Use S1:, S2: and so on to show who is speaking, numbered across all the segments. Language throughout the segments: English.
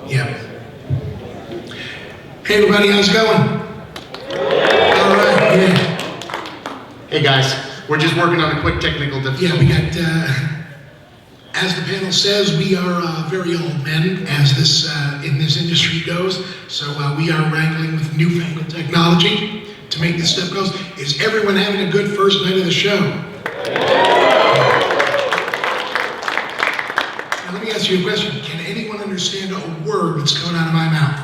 S1: Yeah. Hey everybody, how's it going? All right, yeah.
S2: Hey guys, we're just working on a quick technical difficulty.
S1: Yeah, we got, as the panel says, we are very old men, as this in this industry goes. So we are wrangling with newfangled technology to make this stuff go. Is everyone having a good first night of the show? Now let me ask you a question. Can anyone understand a word that's coming out of my mouth?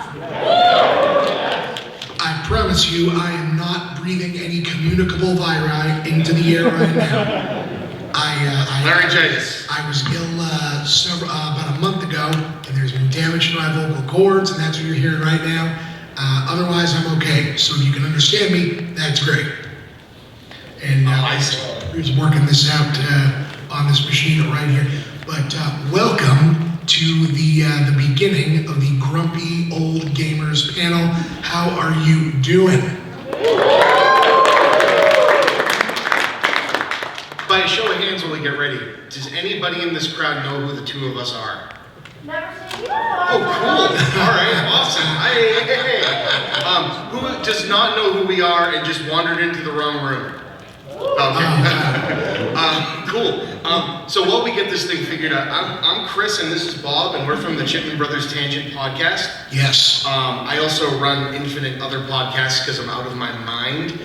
S1: I promise you, I am not breathing any communicable viri into the air right now.
S2: Laryngitis.
S1: I was ill about a month ago, and there's been damage to my vocal cords, and that's what you're hearing right now. Otherwise, I'm okay. So if you can understand me, that's great. And we're just working this out on this machine right here. But welcome to the beginning of the Grumpy Old Gamers panel. How are you doing?
S2: By a show of hands while we get ready, does anybody in this crowd know who the two of us are?
S3: Never seen you before.
S2: Oh, cool. All right, awesome. Hey. Who does not know who we are and just wandered into the wrong room? Okay. Cool. So while we get this thing figured out, I'm Chris and this is Bob, and we're from the Chipman Bros Tangent Podcast.
S1: Yes.
S2: I also run infinite other podcasts because I'm out of my mind,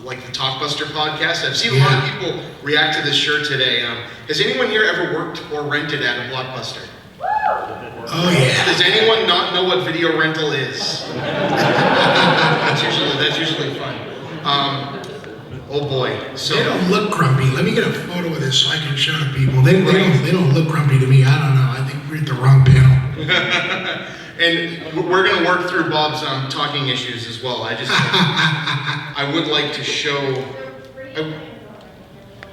S2: like the Talkbuster podcast. I've seen a lot of people react to this shirt today. Has anyone here ever worked or rented at a Blockbuster?
S1: Oh yeah.
S2: Does anyone not know what video rental is? that's usually fun. Oh boy. So
S1: they don't look grumpy. Let me get a photo of this so I can show the people. They don't look grumpy to me. I don't know. I think we're at the wrong panel.
S2: And we're going to work through Bob's talking issues as well. I would like to show.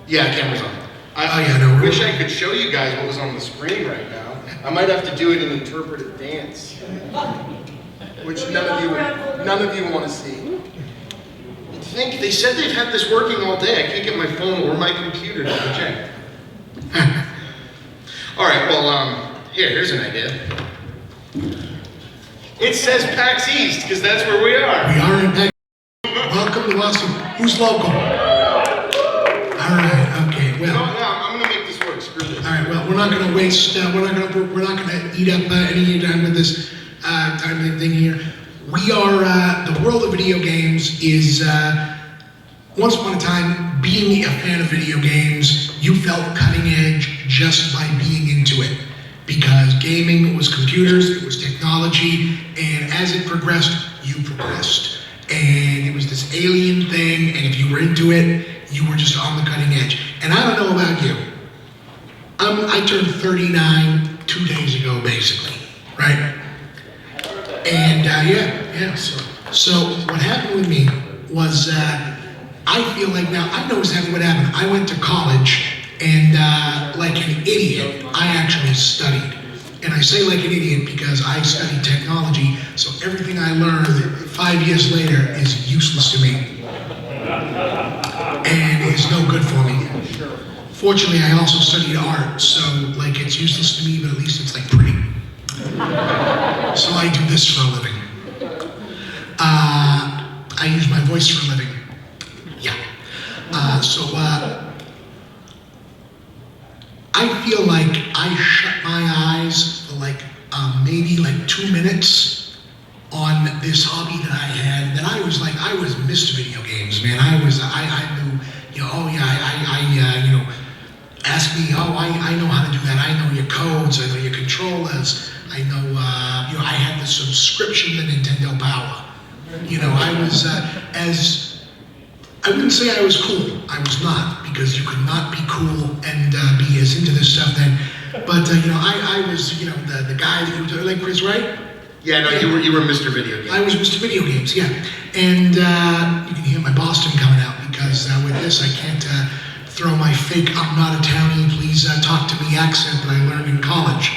S2: Camera's on. I wish I could show you guys what was on the screen right now. I might have to do it in interpretive dance, which none of you want to see. They said they've had this working all day. I can't get my phone or my computer to check. All right, well, here's an idea. It says PAX EAST, because that's where we are.
S1: We are in PAX. Welcome to Austin. Who's local? All right, okay, well.
S2: No, I'm going to make this work. Screw this.
S1: All right, well, we're not going to waste, we're not going to eat up any of your time with this time thing here. We are, the world of video games is, once upon a time, being a fan of video games, you felt cutting edge just by being into it. Because gaming was computers, it was technology, and as it progressed, you progressed. And it was this alien thing, and if you were into it, you were just on the cutting edge. And I don't know about you. I turned 39 2 days ago, basically, right? And so what happened with me was I feel like now, I know exactly what happened. I went to college and like an idiot, I actually studied. And I say like an idiot because I studied technology, so everything I learned 5 years later is useless to me. And is no good for me. Fortunately, I also studied art, so like it's useless to me, but at least it's like pretty. So I do this for a living. I use my voice for a living. Yeah. I feel like I shut my eyes for like maybe like 2 minutes on this hobby that I had. That I was Mr. Video Games, man. I knew, ask me, I know how to do that. I know your codes, I know your controllers. I know, I had the subscription to Nintendo Power. I was I wouldn't say I was cool. I was not, because you could not be cool and be as into this stuff then. But I was, the guy that you were like Chris, right?
S2: Yeah, no, you were Mr. Video Games.
S1: I was Mr. Video Games, yeah. And you can hear my Boston coming out because with this I can't throw my fake "I'm not a townie, please talk to me" accent that I learned in college.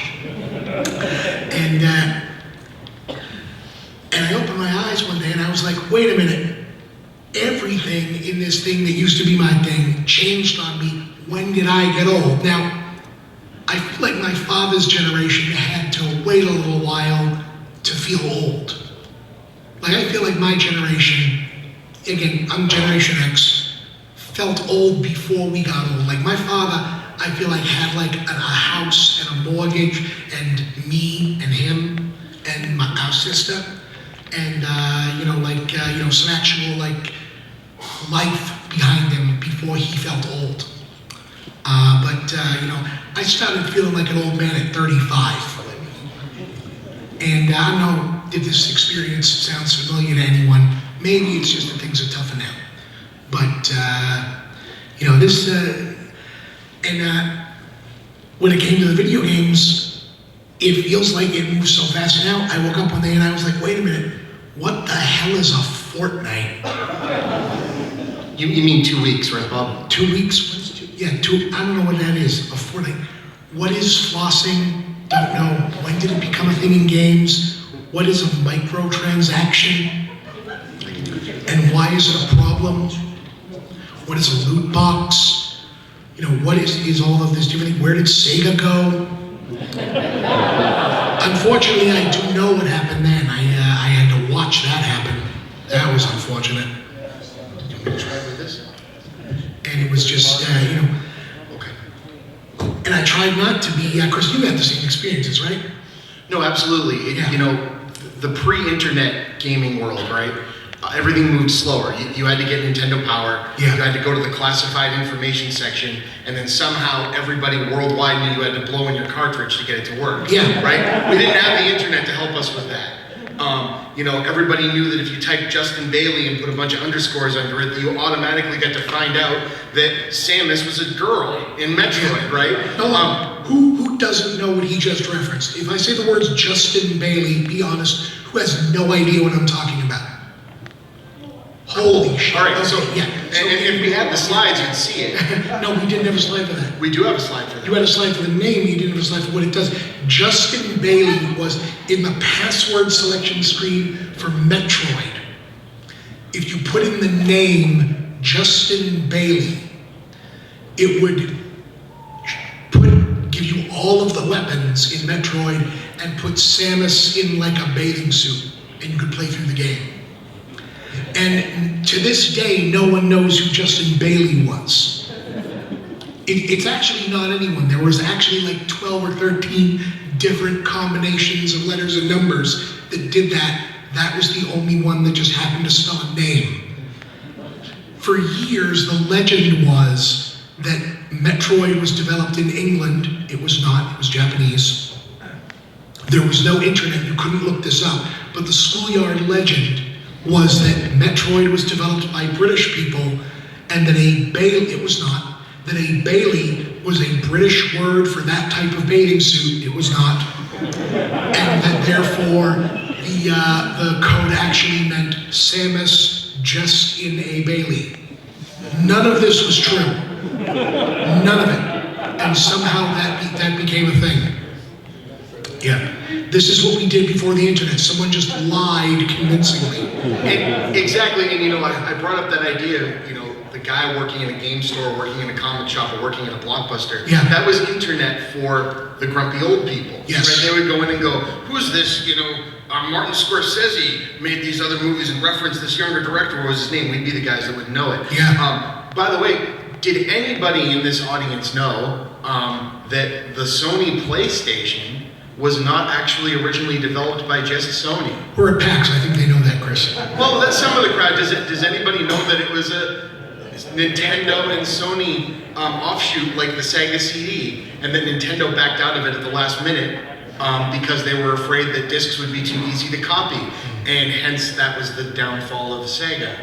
S1: And I opened my eyes one day and I was like, wait a minute. Everything in this thing that used to be my thing changed on me. When did I get old? Now, I feel like my father's generation had to wait a little while feel old. Like, I feel like my generation, again, I'm Generation X, felt old before we got old. Like, my father, I feel like, had like a house and a mortgage, and me and him and our sister, and some actual like life behind him before he felt old. I started feeling like an old man at 35. And I don't know if this experience sounds familiar to anyone. Maybe it's just that things are tougher now. But, when it came to the video games, it feels like it moves so fast now. I woke up one day and I was like, wait a minute, what the hell is a fortnight?
S2: You mean 2 weeks, right, Bob?
S1: 2 weeks? What's two? Yeah, I don't know what that is, a fortnight. What is flossing? Don't know. When did it become a thing in games? What is a microtransaction? And why is it a problem? What is a loot box? What is all of this different? Where did Sega go? Unfortunately, I do know what happened then. I had to watch that happen. That was unfortunate.
S2: Did you want to try with this?
S1: And it was just, Okay. And I tried not to be, Chris, you had the same experiences, right?
S2: No, absolutely. The pre-internet gaming world, right? Everything moved slower. You had to get Nintendo Power.
S1: Yeah.
S2: You had to go to the classified information section, and then somehow everybody worldwide knew you had to blow in your cartridge to get it to work.
S1: Yeah.
S2: Right? We didn't have the internet to help us with that. Everybody knew that if you typed Justin Bailey and put a bunch of underscores under it, that you automatically got to find out that Samus was a girl in Metroid, right?
S1: Who doesn't know what he just referenced? If I say the words Justin Bailey, be honest, who has no idea what I'm talking about? Holy shit.
S2: All right, so,
S1: yeah.
S2: And if we had the slides, you'd see it.
S1: No, we didn't have a slide for that.
S2: We do have a slide for that.
S1: You had a slide for the name, you didn't have a slide for what it does. Justin Bailey was in the password selection screen for Metroid. If you put in the name Justin Bailey, it would give you all of the weapons in Metroid and put Samus in like a bathing suit, and you could play through the game. And to this day, no one knows who Justin Bailey was. It's actually not anyone. There was actually like 12 or 13 different combinations of letters and numbers that did that. That was the only one that just happened to spell a name. For years, the legend was that Metroid was developed in England. It was not, it was Japanese. There was no internet, you couldn't look this up. But the schoolyard legend was that Metroid was developed by British people, and that a Bailey, it was not, that a Bailey was a British word for that type of bathing suit, it was not, and that therefore the code actually meant Samus just in a Bailey. None of this was true. None of it. And somehow that became a thing. Yeah. This is what we did before the internet. Someone just lied convincingly.
S2: Exactly, and I brought up that idea, the guy working in a game store, working in a comic shop, or working in a Blockbuster.
S1: Yeah.
S2: That was internet for the grumpy old people.
S1: Yes.
S2: Right? They would go in and go, who's this, Martin Scorsese made these other movies and referenced this younger director, what was his name? We'd be the guys that would know it.
S1: Yeah.
S2: By the way, did anybody in this audience know that the Sony PlayStation was not actually originally developed by just Sony?
S1: We're at PAX, I think they know that, Chris.
S2: Well, that's some of the crowd. Does anybody know that it was a Nintendo and Sony offshoot like the Sega CD, and then Nintendo backed out of it at the last minute because they were afraid that discs would be too easy to copy, and hence that was the downfall of Sega.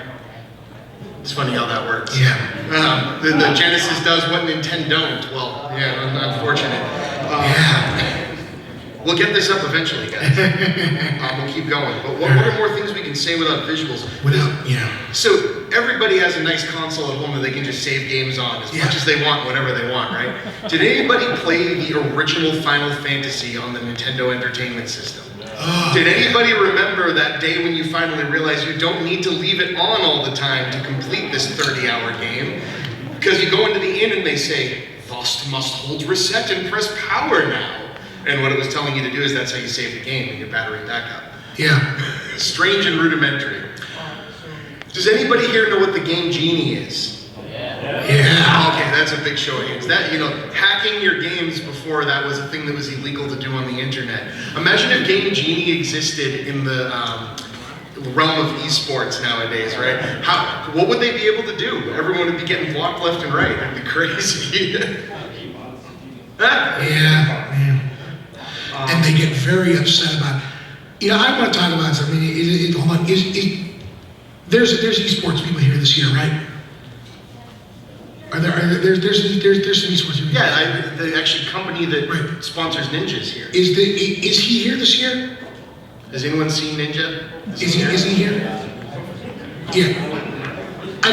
S2: It's funny how that works.
S1: Yeah.
S2: The Genesis does what Nintendo don't. Well, yeah, unfortunate.
S1: Yeah.
S2: We'll get this up eventually, guys. We'll keep going. But what are more things we can say without visuals? So everybody has a nice console at home that they can just save games on as much as they want, whenever they want, right? Did anybody play the original Final Fantasy on the Nintendo Entertainment System? Did anybody remember that day when you finally realized you don't need to leave it on all the time to complete this 30-hour game? Because you go into the inn and they say, "Thus must hold reset and press power now." And what it was telling you to do is that's how you save the game and your battery backup.
S1: Yeah.
S2: Strange and rudimentary. Does anybody here know what the game Genie is?
S1: Yeah.
S2: Okay, that's a big show of hands. That, hacking your games before that was a thing that was illegal to do on the internet. Imagine if Game Genie existed in the realm of esports nowadays, right? What would they be able to do? Everyone would be getting blocked left and right. That'd be crazy.
S1: Yeah. And they get very upset about it. I want to talk about something. Hold on. There's esports people here this year, right? There's some esports people.
S2: Yeah, the actual company that sponsors Ninja's here.
S1: Is he here this year?
S2: Has anyone seen Ninja?
S1: Is he here? Yeah. I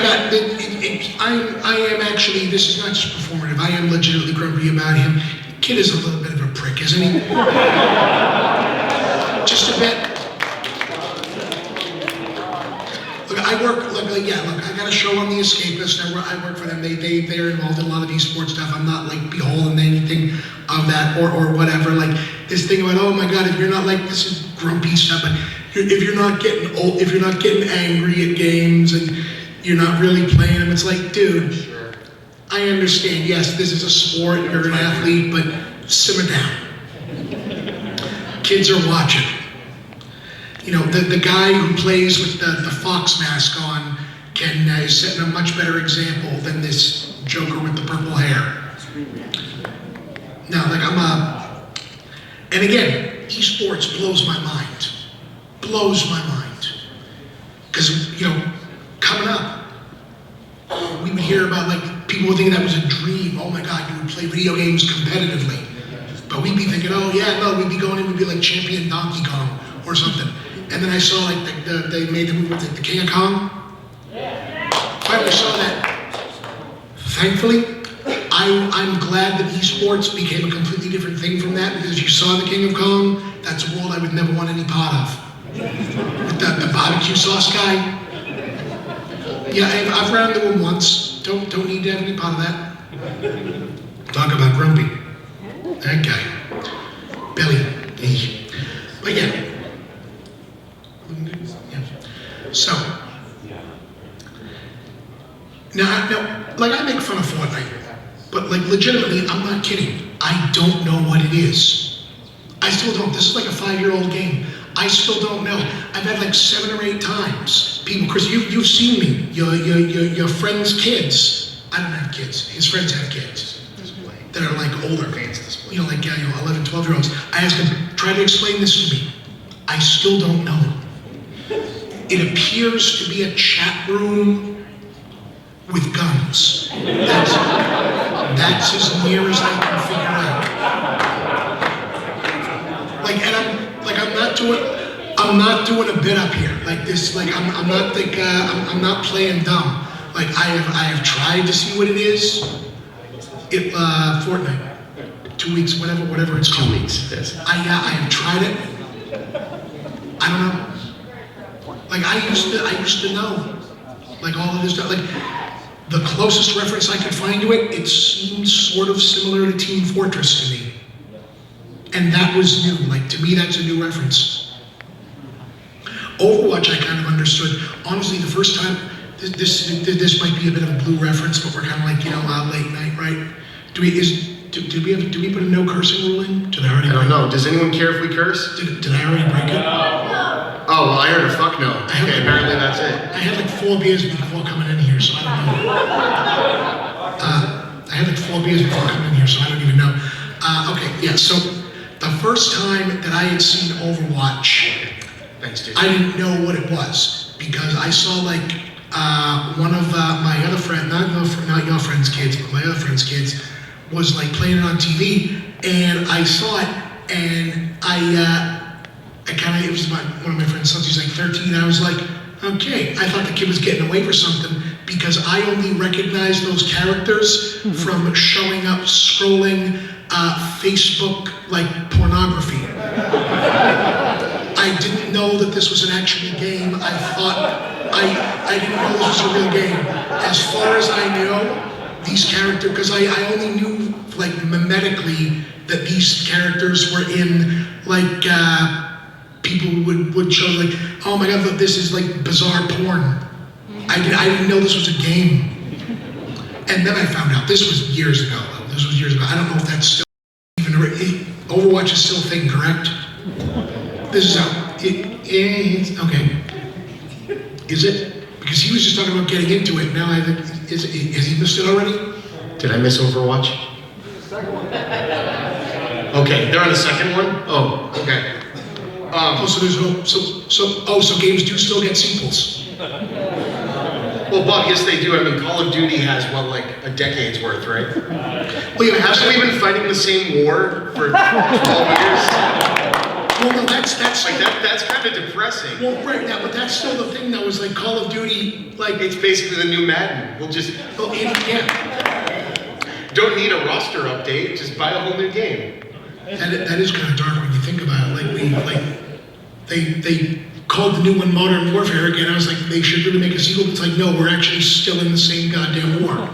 S1: am actually, this is not just performative, I am legitimately grumpy about him. Kid is a little bit of a prick, isn't he? Just a bit. Look, I got a show on The Escapist. I work for them. They're involved in a lot of esports stuff. I'm not beholden to anything of that or whatever. This thing about, oh my God, if you're not this is grumpy stuff, but if you're not getting old, if you're not getting angry at games and you're not really playing them, it's dude, sure. I understand, yes, this is a sport, you're an athlete, but simmer down. Kids are watching. The guy who plays with the fox mask on is setting a much better example than this joker with the purple hair. Now, and again, esports blows my mind. Blows my mind. Because, coming up, we would hear about people would think that was a dream. Oh my God, you would play video games competitively. But we'd be thinking, oh yeah, no, we'd be going in, we'd be like champion Donkey Kong or something. And then I saw they made the movie with the King of Kong. Finally saw that. Thankfully, I'm glad that esports became a completely different thing from that, because if you saw the King of Kong, that's a world I would never want any part of. With the barbecue sauce guy. Yeah, I've ran into him once. Don't need to have any part of that. Talk about grumpy. That guy. Billy. But yeah. So, now, I make fun of Fortnite, but legitimately, I'm not kidding. I don't know what it is. I still don't. This is like a 5-year-old game. I still don't know. I've had 7 or 8 times. People, Chris, you've seen me. Your friend's kids. I don't have kids. His friends have kids that are older. 11, 12-year-olds. I ask them, try to explain this to me. I still don't know. It appears to be a chat room with guns. That's as near as I can figure out. And I'm not doing a bit up here. I'm not playing dumb. I have tried to see what it is. Fortnite. 2 weeks, whatever it's called.
S2: 2 weeks, yes.
S1: I have tried it. I don't know. I used to know. All of this stuff. The closest reference I could find to it seems sort of similar to Team Fortress to me. And that was new. To me, that's a new reference. Overwatch, I kind of understood. Honestly, the first time, this might be a bit of a blue reference, but we're kind of late night, right? Do we put a no cursing rule in? Did I already?
S2: I don't know. Does anyone care if we curse?
S1: Did I already break it?
S2: Oh, well, I heard a fuck no. Okay, apparently that's it.
S1: I had 4 beers before coming in here, so I don't know. I had 4 beers before coming in here, so I don't even know. Okay, yeah, so the first time that I had seen Overwatch,
S2: thanks, dude.
S1: I didn't know what it was, because I saw one of my other friends, not your friend's kids, but my other friend's kids, was playing it on TV, and I saw it, and it was one of my friend's sons, he's 13, and I was okay, I thought the kid was getting away with something, because I only recognized those characters from showing up, scrolling Facebook, pornography. I didn't know that this was an actual game. I didn't know this was a real game. As far as I know, these characters, because I only knew, mimetically, that these characters were in, people would show like, oh my God, look, this is like bizarre porn. I didn't know this was a game. And then I found out, this was years ago. I don't know if that's still even, Overwatch is still a thing, correct? This is how, okay. Is it? Because he was just talking about getting into it. Now has he missed it already?
S2: Did I miss Overwatch? Okay, they're on the second one? Oh, okay.
S1: So there's no, so games do still get sequels.
S2: Well, Bob, yes they do. I mean, Call of Duty has, what, like a decade's worth, right?
S1: Well, yeah,
S2: haven't we been fighting the same war for 12 years?
S1: Well, no, that's
S2: like that's kind of depressing.
S1: Well, right now, but that's still the thing that was like Call of Duty, like
S2: it's basically the new Madden. We'll just don't need a roster update. Just buy a whole new game.
S1: That is kind of dark when you think about it. They called the new one Modern Warfare again. I was like, they should really make a sequel. It's like, no, we're actually still in the same goddamn war.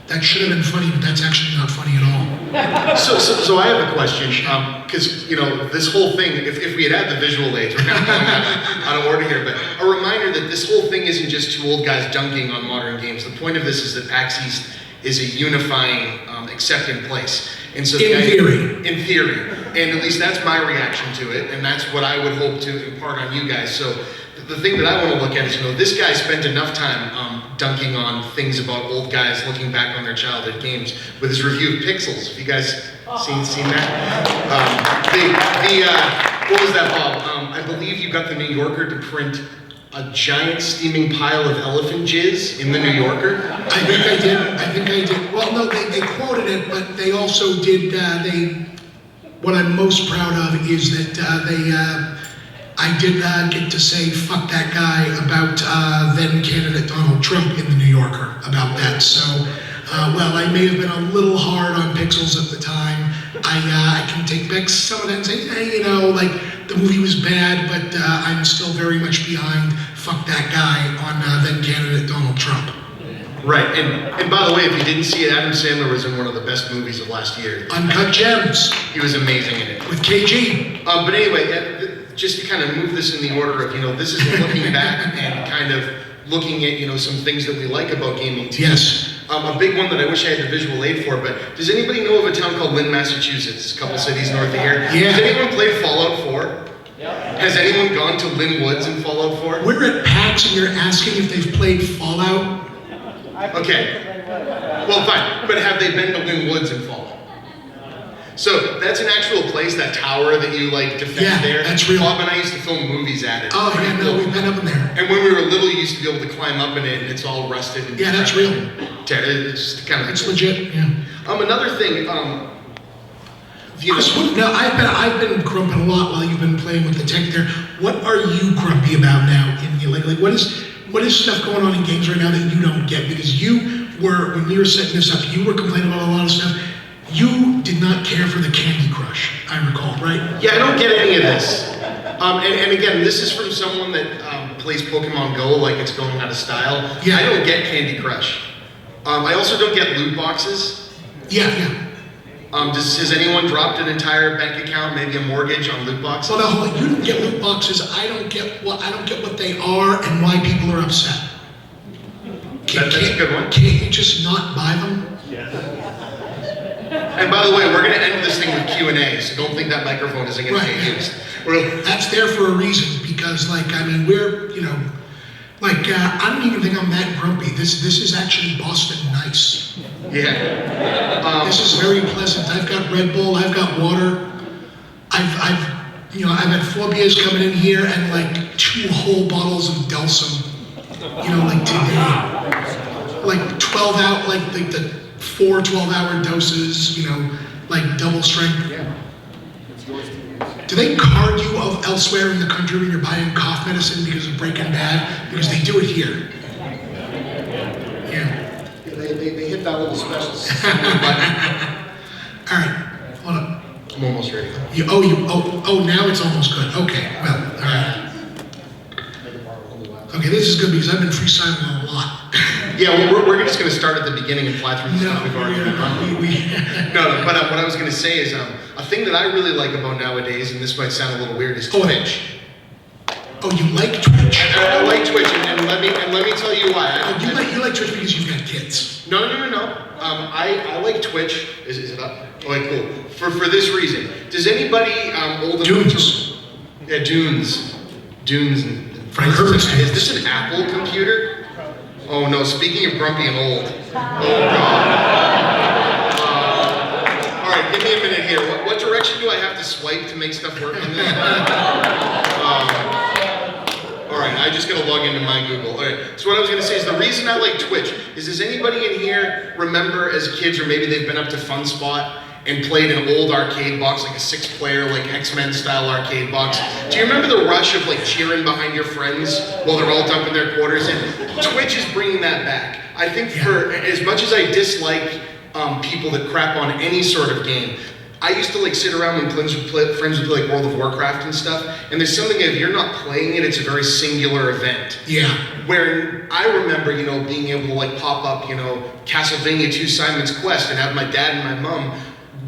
S1: That should have been funny, but that's actually not funny at all.
S2: So I have a question, because this whole thing, if we had the visual aids, we're kind of going out of order here, but a reminder that this whole thing isn't just two old guys dunking on modern games. The point of this is that PAX EAST is a unifying, accepting place. And so in theory, and at least that's my reaction to it, and that's what I would hope to impart on you guys. So the thing that I want to look at is, this guy spent enough time dunking on things about old guys looking back on their childhood games with his review of Pixels. Have you guys seen that? What was that, Bob? I believe you got the New Yorker to print a giant steaming pile of elephant jizz in the New Yorker?
S1: I think I did. Well, no, they quoted it, but they also did, what I'm most proud of is that I did get to say fuck that guy about then candidate Donald Trump in the New Yorker about that. So, well, I may have been a little hard on Pixels at the time. I can take back some of that and say, hey, the movie was bad, but I'm still very much behind fuck that guy on then candidate Donald Trump.
S2: Right, and by the way, if you didn't see it, Adam Sandler was in one of the best movies of last year.
S1: Uncut Gems.
S2: He was amazing in it.
S1: With KG.
S2: But anyway, just to kind of move this in the order of, this is looking back and kind of looking at, some things that we like about gaming too.
S1: Yes.
S2: A big one that I wish I had the visual aid for, but does anybody know of a town called Lynn, Massachusetts? A couple cities north of here.
S1: Yeah.
S2: Has anyone played Fallout 4? Yeah. Has anyone gone to Lynn Woods in Fallout 4?
S1: We're at PAX and you're asking if they've played Fallout?
S2: Okay. Well, fine. But have they been to Lynn Woods in Fallout? So that's an actual place, that tower that you defend there.
S1: That's real.
S2: Bob and I used to film movies at it.
S1: Oh yeah, no, we've been up in there.
S2: And when we were little, you used to be able to climb up in it, and it's all rusted. And
S1: that's real.
S2: It's kind of.
S1: It's legit. Yeah.
S2: Another thing.
S1: I've been grumping a lot while you've been playing with the tech there. What are you grumpy about now? What is stuff going on in games right now that you don't get? Because when we were setting this up, you were complaining about a lot of stuff. You did not care for the Candy Crush, I recall, right?
S2: Yeah, I don't get any of this. And again, this is from someone that plays Pokemon Go like it's going out of style.
S1: Yeah.
S2: I don't get Candy Crush. I also don't get loot boxes.
S1: Yeah.
S2: Has anyone dropped an entire bank account, maybe a mortgage on loot boxes?
S1: Well, no, you don't get loot boxes. I don't get what they are and why people are upset.
S2: That's a good one.
S1: Can't you just not buy them?
S2: And by the way, we're going to end this thing with Q&A, so don't think that microphone isn't going to get used.
S1: That's there for a reason, because we're, I don't even think I'm that grumpy. This is actually Boston nice.
S2: Yeah.
S1: This is very pleasant. I've got Red Bull, I've got water. I've had 4 beers coming in here and 2 whole bottles of Delsum, today. 12 out, the 4 12-hour doses, double strength.
S2: Yeah.
S1: Do they card you elsewhere in the country when you're buying cough medicine because of Breaking Bad? Because they do it here. Yeah.
S2: They hit that little special.
S1: All right, hold up.
S2: I'm almost ready.
S1: Now it's almost good. Okay, well, all right. Okay, this is good because I've been freestyling a lot.
S2: Yeah, well, we're just going to start at the beginning and fly through the stuff we've already done. No, but what I was going to say is a thing that I really like about nowadays, and this might sound a little weird, is Twitch.
S1: Oh, you like Twitch?
S2: I like Twitch, and let me tell you why.
S1: You like Twitch because you've got kids.
S2: No. I like Twitch. Is it up? Okay, cool. For this reason, does anybody old enough
S1: Dunes.
S2: Yeah, Dunes.
S1: Frank Herbert's Dunes.
S2: Is this an Apple computer? Oh no, speaking of grumpy and old. Oh god. Alright, give me a minute here. What direction do I have to swipe to make stuff work on this? Alright, I just gotta log into my Google. Alright, so what I was gonna say is the reason I like Twitch is, does anybody in here remember as kids, or maybe they've been up to Fun Spot and played an old arcade box, like a 6-player, like X-Men style arcade box? Do you remember the rush of like cheering behind your friends while they're all dumping their quarters in? Twitch is bringing that back. I think for as much as I dislike people that crap on any sort of game, I used to like sit around when friends would play like World of Warcraft and stuff, and there's something, if you're not playing it, it's a very singular event.
S1: Yeah.
S2: Where I remember, being able to like pop up, Castlevania 2 Simon's Quest and have my dad and my mom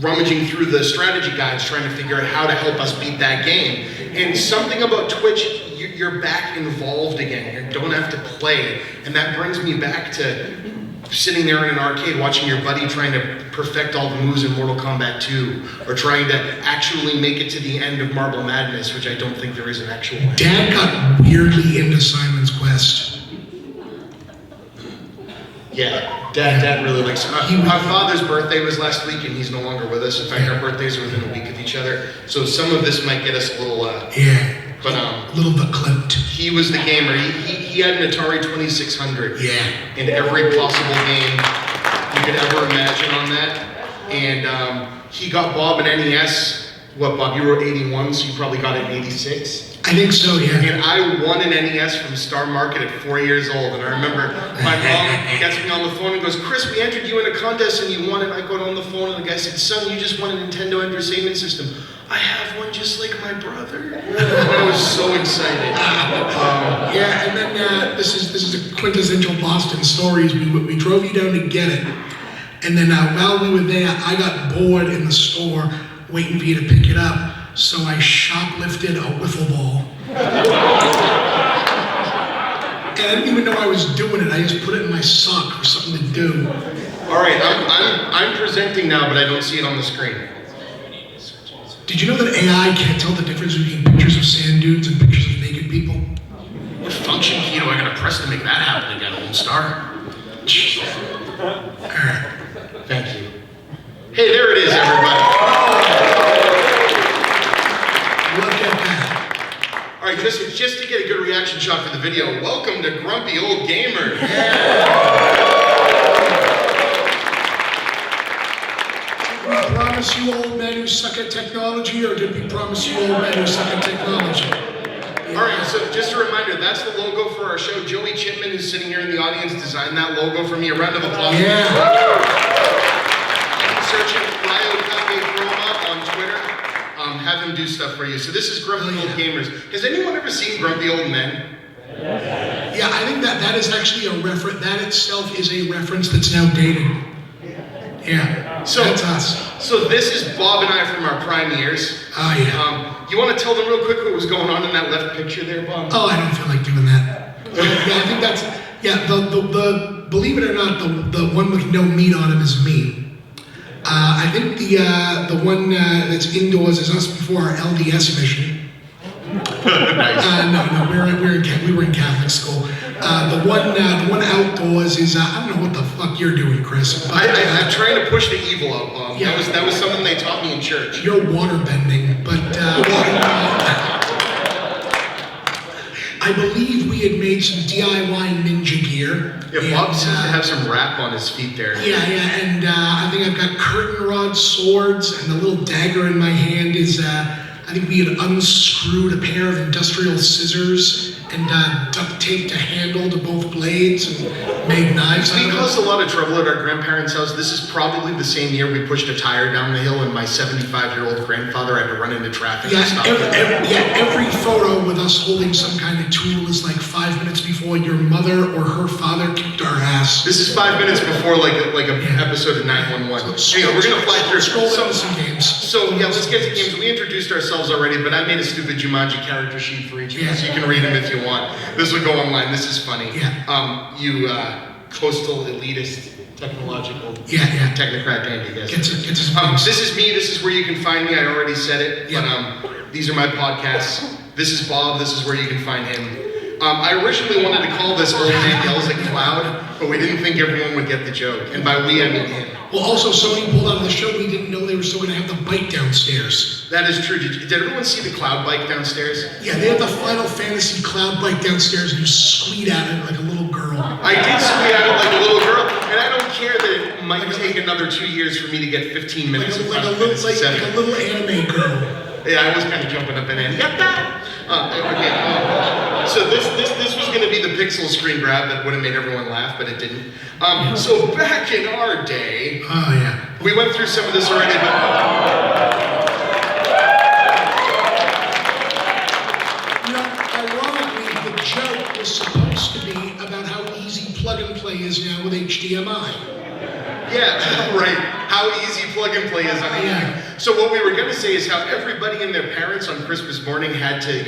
S2: rummaging through the strategy guides trying to figure out how to help us beat that game. And something about Twitch, you're back involved again. You don't have to play. And that brings me back to sitting there in an arcade watching your buddy trying to perfect all the moves in Mortal Kombat 2, or trying to actually make it to the end of Marble Madness, which I don't think there is an actual end.
S1: Dad got weirdly into Simon's Quest.
S2: Yeah, Dad really likes it. Our father's birthday was last week, and he's no longer with us. In fact, our birthdays are within a week of each other, so some of this might get us a little. But
S1: a little bit clipped.
S2: He was the gamer. He had an Atari 2600.
S1: Yeah.
S2: In every possible game you could ever imagine on that, and he got Bob an NES. What, Bob? You were 81, so you probably got it in 86.
S1: I think so, yeah.
S2: And I won an NES from Star Market at 4 years old. And I remember my mom gets me on the phone and goes, "Chris, we entered you in a contest and you won." And I got on the phone and the guy said, "Son, you just won a Nintendo Entertainment System." "I have one just like my brother." And I was so excited.
S1: Yeah, and then this is a quintessential Boston stories. We drove you down to get it. And then while we were there, I got bored in the store waiting for you to pick it up. So I shoplifted a wiffle ball. And I didn't even know I was doing it. I just put it in my sock for something to do.
S2: All right, I'm presenting now, but I don't see it on the screen.
S1: Did you know that AI can't tell the difference between pictures of sand dunes and pictures of naked people?
S2: What function key do I gotta press to make that happen again, Lone Star? Thank you. Hey, there it is, everybody.
S1: Look at that.
S2: All right, just to get a good reaction shot for the video, welcome to Grumpy Old Gamer.
S1: Did we promise you old men who suck at technology, or did we promise you old men who suck at technology?
S2: All right, so just a reminder, that's the logo for our show. Joey Chipman, who's sitting here in the audience, designed that logo for me. A round of applause.
S1: Yeah.
S2: Searching Ryo Cafe Chroma on Twitter. Have him do stuff for you. So this is Grumpy Old Gamers. Has anyone ever seen Grumpy Old Men?
S1: Yeah, I think that is actually a reference. That itself is a reference that's now dated. Yeah, so that's us.
S2: So this is Bob and I from our prime years.
S1: Oh yeah.
S2: You want to tell them real quick what was going on in that left picture there, Bob?
S1: Oh, I don't feel like doing that. Yeah, I think that's the believe it or not, the one with no meat on him is me. I think the one that's indoors is us before our LDS mission.
S2: Nice.
S1: No, we were in Catholic school. The one outdoors is I don't know what the fuck you're doing, Chris. But,
S2: I'm trying to push the evil out, Bob. Yeah. That was something they taught me in church.
S1: You're water bending, but I believe we had made some DIY ninja gear.
S2: Yeah, Bob seems to have some rap on his feet there.
S1: Yeah, and I think I've got curtain rod swords, and the little dagger in my hand is, I think we had unscrewed a pair of industrial scissors and duct tape to handle to both blades and made knives.
S2: We caused a lot of trouble at our grandparents' house. This is probably the same year we pushed a tire down the hill and my 75-year-old grandfather had to run into traffic and stop.
S1: Every photo with us holding some kind of tool is like 5 minutes before your mother or her father kicked our ass.
S2: This is 5 minutes before like an episode of 911. Anyway, we're gonna fly through
S1: some games.
S2: So yeah, let's get to games. We introduced ourselves already, but I made a stupid Jumanji character sheet for each of us. You can read them if you want. This will go online. This is funny.
S1: Yeah.
S2: You coastal elitist technological technocrat dandy. Yes. This is me. This is where you can find me. I already said it. But these are my podcasts. This is Bob. This is where you can find him. I originally wanted to call this Old Man Yells at Cloud, but we didn't think everyone would get the joke. And by we, I mean him.
S1: Well, also, Sony pulled out of the show, we didn't know they were still going to have the bike downstairs.
S2: That is true. Did everyone see the Cloud bike downstairs?
S1: Yeah, they had the Final Fantasy Cloud bike downstairs, and you squeaked at it like a little girl.
S2: I did squeak at it like a little girl, and I don't care that it might take another 2 years for me to get 15 minutes of
S1: like a little anime girl.
S2: Yeah, I was kind of jumping up and in. So this was going to be the pixel screen grab that would have made everyone laugh, but it didn't. So back in our day, we went through some of this already, but
S1: ironically, the joke was supposed to be about how easy plug and play is now with HDMI.
S2: Yeah, right. How easy plug and play is on anything. So what we were going to say is how everybody and their parents on Christmas morning had to,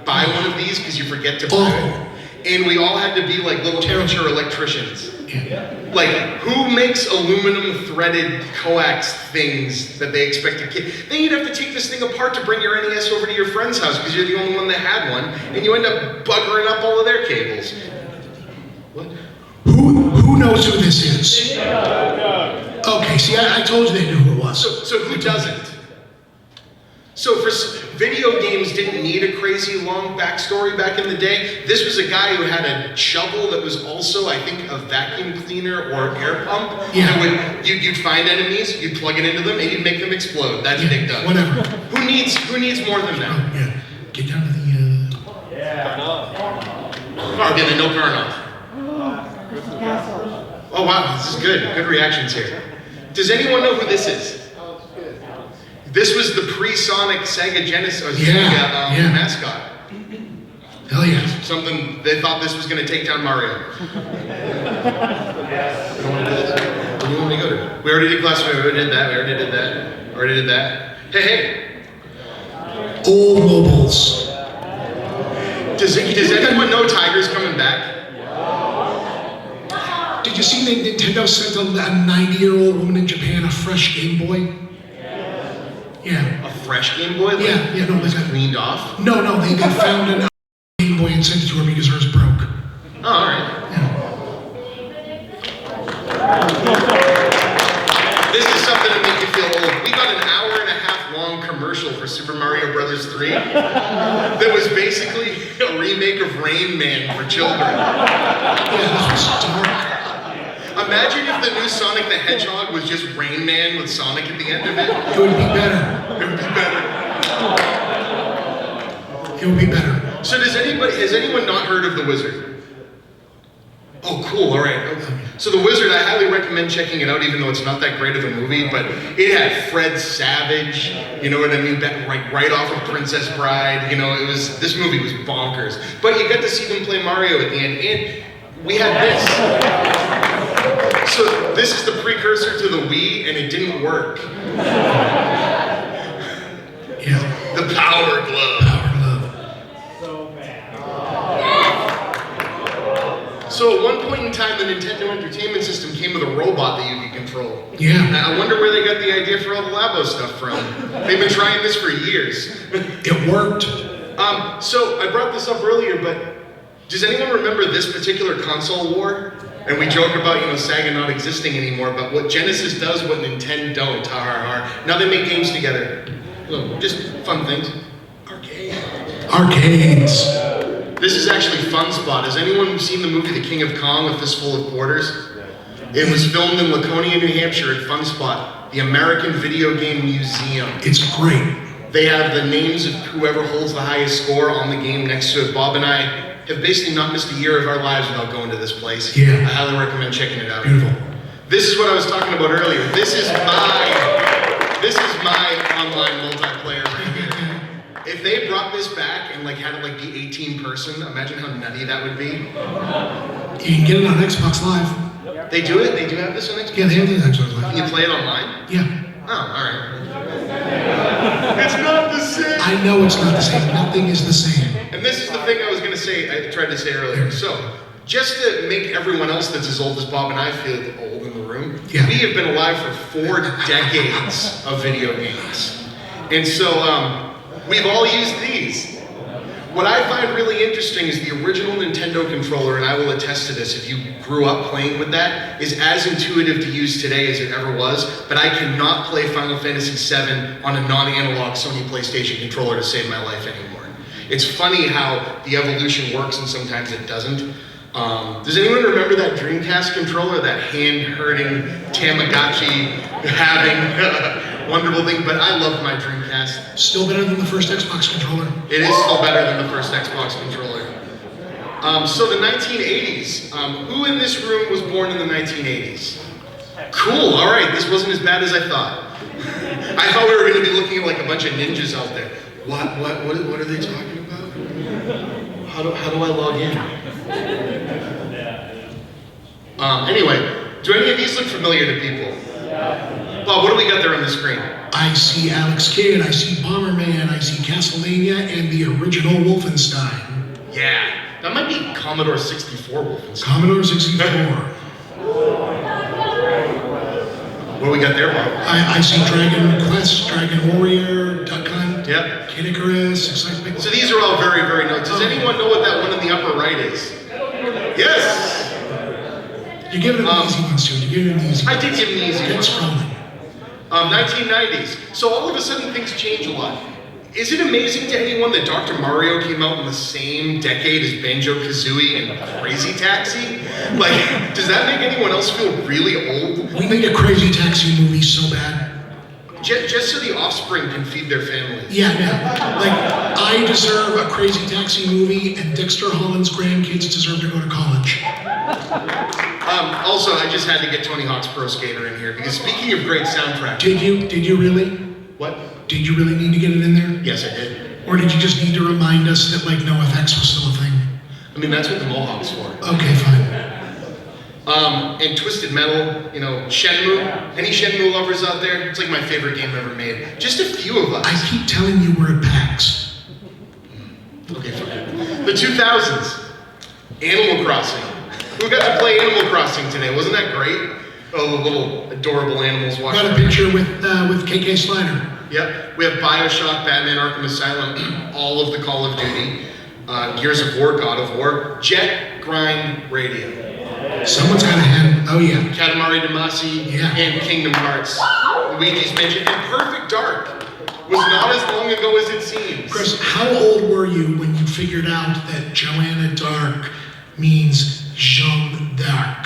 S2: buy one of these because you forget to buy it. And we all had to be like little amateur electricians. Like, who makes aluminum threaded coax things that they expect to kid? Then you'd have to take this thing apart to bring your NES over to your friend's house because you're the only one that had one, and you end up buggering up all of their cables. What?
S1: Who knows who this is? Okay, see, I told you they knew who it was.
S2: So who doesn't? So video games didn't need a crazy long backstory back in the day. This was a guy who had a shovel that was also, I think, a vacuum cleaner or air pump. Yeah. You'd find enemies, you'd plug it into them, and you'd make them explode. That's Big Doug.
S1: Whatever.
S2: Who needs more than that?
S1: Oh, yeah. Get down to the
S3: turn off.
S2: Okay, then no turn off. Oh wow, this is good. Good reactions here. Does anyone know who this is? This was the pre-Sonic Sega Genesis mascot.
S1: Hell yeah.
S2: Something they thought this was going to take down Mario. You want to do this? What do you want me to go to? We already did Glass. We already did that. Hey.
S1: Old mobiles.
S2: Does anyone know Tiger's coming back?
S1: Did you see that Nintendo sent a 90-year-old woman in Japan a fresh Game Boy? Yeah.
S2: A fresh Game Boy?
S1: No, they got
S2: cleaned off?
S1: No, they found an Game Boy and sent it to her because hers broke.
S2: Oh, all right.
S1: Yeah.
S2: This is something to make you feel old. We got an hour-and-a-half long commercial for Super Mario Bros. 3 that was basically a remake of Rain Man for children.
S1: Yeah, this was dark.
S2: Imagine if the new Sonic the Hedgehog was just Rain Man with Sonic at the end of it.
S1: It would be better. So
S2: has anyone not heard of The Wizard? Oh, cool, all right. Okay. So The Wizard, I highly recommend checking it out, even though it's not that great of a movie, but it had Fred Savage, you know what I mean, right off of Princess Bride, this movie was bonkers. But you got to see them play Mario at the end, and we had this. So this is the precursor to the Wii, and it didn't work.
S1: Yeah.
S2: The Power Glove.
S3: So bad.
S2: So at one point in time, the Nintendo Entertainment System came with a robot that you could control.
S1: Yeah.
S2: I wonder where they got the idea for all the Labo stuff from. They've been trying this for years.
S1: It worked.
S2: So I brought this up earlier, but does anyone remember this particular console war? And we joke about, Sega not existing anymore, but what Genesis does, what Nintendo don't, now they make games together. Just fun things.
S1: Arcades.
S2: This is actually Fun Spot. Has anyone seen the movie The King of Kong, A Fistful of Quarters? It was filmed in Laconia, New Hampshire at Fun Spot, the American Video Game Museum.
S1: It's great.
S2: They have the names of whoever holds the highest score on the game next to it. Bob and I have basically not missed a year of our lives without going to this place.
S1: Yeah.
S2: I highly recommend checking it out.
S1: Beautiful.
S2: This is what I was talking about earlier. This is my online multiplayer right here. If they brought this back and like had it like be 18 person, imagine how nutty that would be.
S1: You can get it on Xbox Live.
S2: They do it? They do have this on Xbox?
S1: Yeah, they have it on Xbox Live.
S2: Can you play it online?
S1: Yeah.
S2: Oh, alright. It's not the same!
S1: I know it's not the same. Nothing is the same.
S2: And this is the thing I was gonna say, I tried to say earlier. So, just to make everyone else that's as old as Bob and I feel old in the room,
S1: Yeah.
S2: we have been alive for 4 decades of video games. And so, we've all used these. What I find really interesting is the original Nintendo controller, and I will attest to this if you grew up playing with that, is as intuitive to use today as it ever was, but I cannot play Final Fantasy VII on a non-analog Sony PlayStation controller to save my life anymore. It's funny how the evolution works and sometimes it doesn't. Does anyone remember that Dreamcast controller, that hand-hurting Tamagotchi having wonderful thing? But I loved my Dreamcast.
S1: Still better than the first Xbox controller.
S2: It is still better than the first Xbox controller. So the 1980s. Who in this room was born in the 1980s? Cool, all right, this wasn't as bad as I thought. I thought we were going to be looking at like a bunch of ninjas out there. What are they talking about? How do I log in? Anyway, do any of these look familiar to people? Bob, what do we got there on the screen?
S1: I see Alex Kidd, I see Bomberman, I see Castlevania, and the original Wolfenstein.
S2: Yeah, that might be Commodore 64 Wolfenstein.
S1: Commodore 64.
S2: What do we got there, Bob?
S1: I see Dragon Quest, Dragon Warrior, Duck Hunt,
S2: Yep.
S1: Kid Icarus, Excitement.
S2: So these are all very, very notes. Does anyone know what that one in the upper right is? Yes!
S1: You're giving them the easy ones, too. You're giving them the easy ones.
S2: I did give them the easy
S1: Get
S2: ones.
S1: scrolling.
S2: 1990s. So all of a sudden things change a lot. Is it amazing to anyone that Dr. Mario came out in the same decade as Banjo-Kazooie and Crazy Taxi? Like, does that make anyone else feel really old?
S1: We made a Crazy Taxi movie so bad.
S2: Just so the offspring can feed their family.
S1: Yeah, like, I deserve a Crazy Taxi movie, and Dexter Holland's grandkids deserve to go to college.
S2: Also, I just had to get Tony Hawk's Pro Skater in here, because speaking of great soundtrack...
S1: Did you really?
S2: What?
S1: Did you really need to get it in there?
S2: Yes, I did.
S1: Or did you just need to remind us that, like, NoFX was still a thing?
S2: I mean, that's what the Mohawk's for.
S1: Okay, fine.
S2: And Twisted Metal, you know, Shenmue. Any Shenmue lovers out there? It's like my favorite game ever made. Just a few of us.
S1: I keep telling you we're at PAX.
S2: Okay, fine. The 2000s. Animal Crossing. Who got to play Animal Crossing today? Wasn't that great? Oh, the little adorable animals walking
S1: Got a
S2: around.
S1: picture with KK Slider.
S2: Yep. We have BioShock, Batman Arkham Asylum, all of the Call of Duty, Gears of War, God of War, Jet Grind Radio.
S1: Someone's got a hand. Oh, yeah.
S2: Katamari Damacy,
S1: Yeah.
S2: and Kingdom Hearts, Luigi's Mansion, and Perfect Dark was not as long ago as it seems.
S1: Chris, how old were you when you figured out that Joanna Dark means Jeanne d'Arc?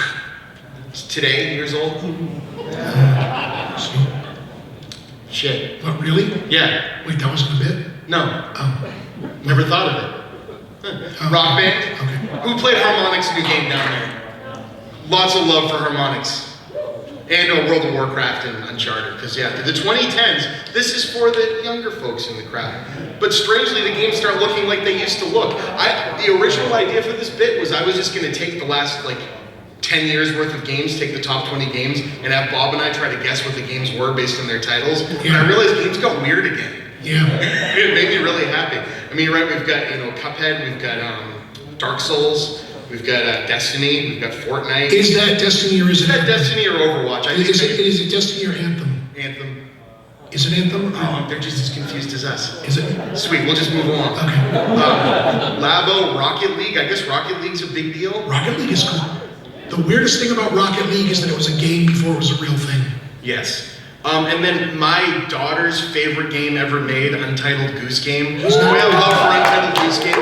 S2: Today, years old? Shit.
S1: What, really?
S2: Yeah.
S1: Wait, that wasn't a bit?
S2: No.
S1: Oh.
S2: Never thought of it.
S1: Oh.
S2: Rock Band?
S1: Okay.
S2: Who played harmonics in your game down there? Lots of love for harmonics. And World of Warcraft and Uncharted, because yeah, the 2010s, this is for the younger folks in the crowd. But strangely, the games start looking like they used to look. The original idea for this bit was I was just gonna take the last 10 years worth of games, take the top 20 games, and have Bob and I try to guess what the games were based on their titles. And I realized games got weird again.
S1: Yeah.
S2: It made me really happy. I mean, you're right, we've got, Cuphead, we've got Dark Souls, we've got Destiny, we've got Fortnite.
S1: Is that Destiny or is
S2: Is
S1: it
S2: that
S1: Anthem?
S2: Destiny or Overwatch? I think
S1: Is it Destiny or Anthem?
S2: Anthem.
S1: Is it Anthem?
S2: Oh, they're just as confused as us.
S1: Is it?
S2: Sweet, we'll just move along.
S1: Okay.
S2: Labo, Rocket League, I guess Rocket League's a big deal.
S1: Rocket League is cool. The weirdest thing about Rocket League is that it was a game before it was a real thing.
S2: Yes. And then my daughter's favorite game ever made, Untitled Goose Game. We have love for Untitled Goose Game.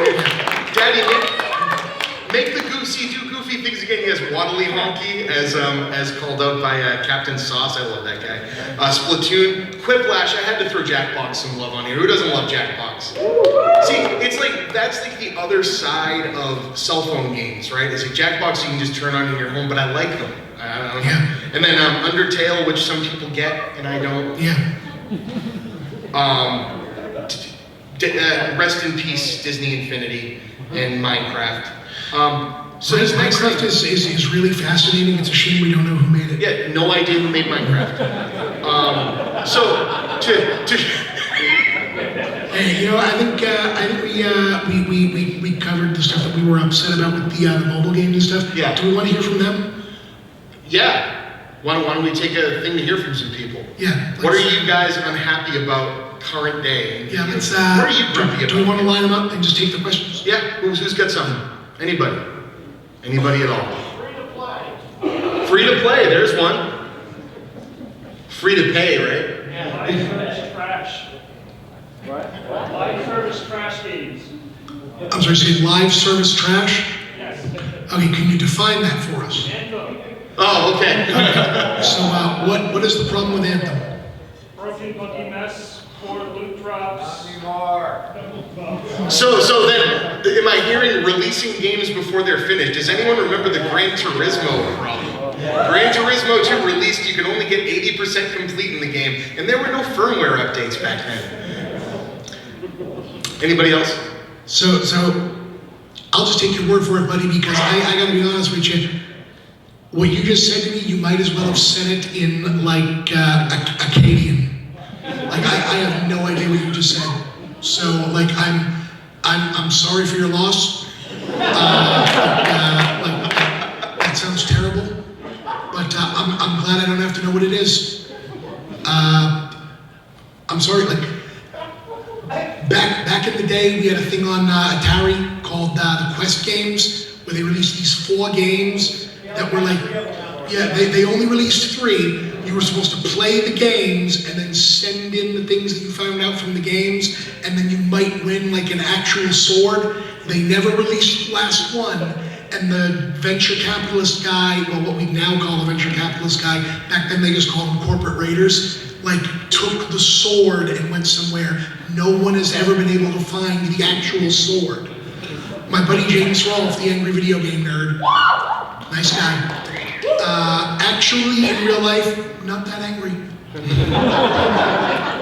S2: Daddy, make the goosey do goofy things again. He has Waddly Honky as called out by Captain Sauce. I love that guy. Splatoon, Quiplash. I had to throw Jackbox some love on here. Who doesn't love Jackbox? See, it's like, that's like the other side of cell phone games, right? It's like Jackbox you can just turn on in your home, but I like them. I don't know.
S1: Yeah.
S2: And then Undertale, which some people get, and I don't.
S1: Yeah.
S2: Rest in peace, Disney Infinity and Minecraft. So
S1: But
S2: this next
S1: Minecraft
S2: thing,
S1: is really fascinating. It's a shame we don't know who made it.
S2: yeah, no idea who made Minecraft. So to
S1: Hey, you know, I think we covered the stuff that we were upset about with the mobile games and stuff.
S2: Yeah.
S1: Do we want to hear from them?
S2: yeah, why don't we take a thing to hear from some people?
S1: Yeah.
S2: What are you guys unhappy about current day?
S1: Yeah, let's.
S2: What are you grumpy
S1: do we
S2: about?
S1: want to line them up and just take the questions?
S2: Yeah, who's got something? Anybody? Anybody at all? Free to play, there's one. Free to pay, right?
S3: Yeah, live service trash. What? Live service trash games.
S1: I'm sorry, say live service trash?
S3: Yes.
S1: Okay, can you define that for us?
S3: Anthem.
S2: Oh, okay.
S1: So, what is the problem with Anthem?
S3: Broken Monkey Mess. 4 loot drops.
S2: So then, am I hearing releasing games before they're finished? Does anyone remember the Gran Turismo problem? Gran Turismo 2 released, you could only get 80% complete in the game, and there were no firmware updates back then. Anybody else?
S1: So I'll just take your word for it, buddy, because I gotta be honest with you. What you just said to me, you might as well have said it in like Acadian. Like I have no idea what you just said. So like I'm sorry for your loss. Like that sounds terrible. But I'm glad I don't have to know what it is. I'm sorry. Like back in the day, we had a thing on Atari called the Quest games, where they released these 4 games that were like, yeah, they only released 3. You were supposed to play the games and then send in the things that you found out from the games, and then you might win like an actual sword. They never released the last one, and the venture capitalist guy, well, what we now call a venture capitalist guy, back then they just called them corporate raiders, like took the sword and went somewhere. No one has ever been able to find the actual sword. My buddy James Rolfe, the angry video game nerd, nice guy. Actually, in real life, not that angry.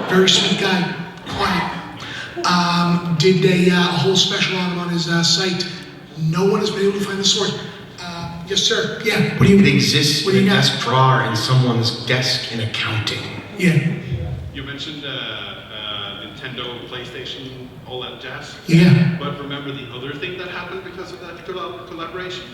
S1: Very sweet guy, quiet. Did a whole special on him on his site. No one has been able to find the sword. Yes, sir. Yeah. What do you
S2: It
S1: mean?
S2: exists
S1: What do
S2: in
S1: you
S2: a
S1: got?
S2: desk drawer in someone's desk in accounting.
S1: Yeah.
S4: You mentioned Nintendo, PlayStation, all that jazz.
S1: Yeah.
S4: But remember the other thing that happened because of that collaboration?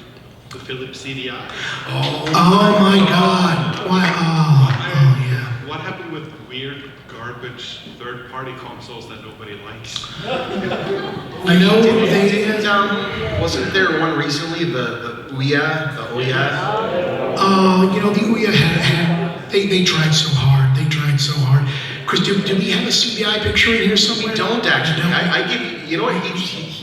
S4: The Philips CDI.
S1: Oh my God. Why? Oh yeah.
S4: What happened with weird, garbage, third-party consoles that nobody likes?
S1: I know they.
S2: Wasn't there one recently, the Ouya, the Ouya?
S1: You know, the Ouya they tried so hard. They tried so hard. Chris, do we have a CDI picture in here somewhere?
S2: We don't actually.
S1: No.
S2: I give you know what?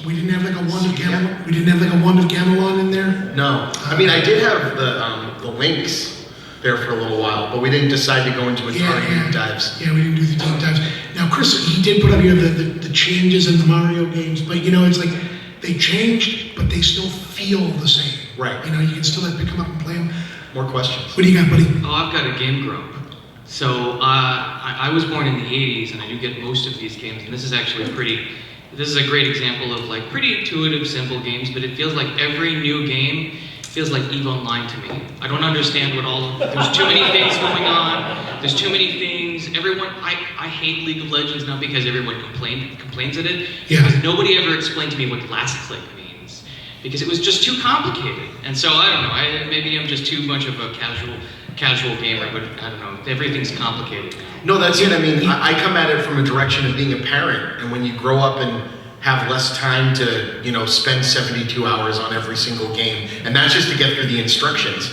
S1: We didn't have like a wand of Gamelon. We didn't have like a wand of Gamelon in there.
S2: No. I mean, I did have the links there for a little while, but we didn't decide to go into a ton of deep dives.
S1: Yeah, we didn't do the deep dives. Now, Chris, he did put up here the changes in the Mario games, but you know, it's like they changed, but they still feel the same.
S2: Right.
S1: You know, you can still have to pick them up and play them.
S2: More questions?
S1: What do you got, buddy?
S5: Oh, I've got a game grump. So I was born in the 80s, and I do get most of these games, and this is actually this is a great example of like pretty intuitive, simple games, but it feels like every new game feels like EVE Online to me. I don't understand there's too many things going on, there's too many things, I hate League of Legends, not because everyone complains at it,
S1: Yeah.
S5: because nobody ever explained to me what last click means, because it was just too complicated. And so I don't know, maybe I'm just too much of a casual gamer, but I don't know, everything's complicated now.
S2: No, that's it. I mean, I come at it from a direction of being a parent, and when you grow up and have less time to, you know, spend 72 hours on every single game, and that's just to get through the instructions.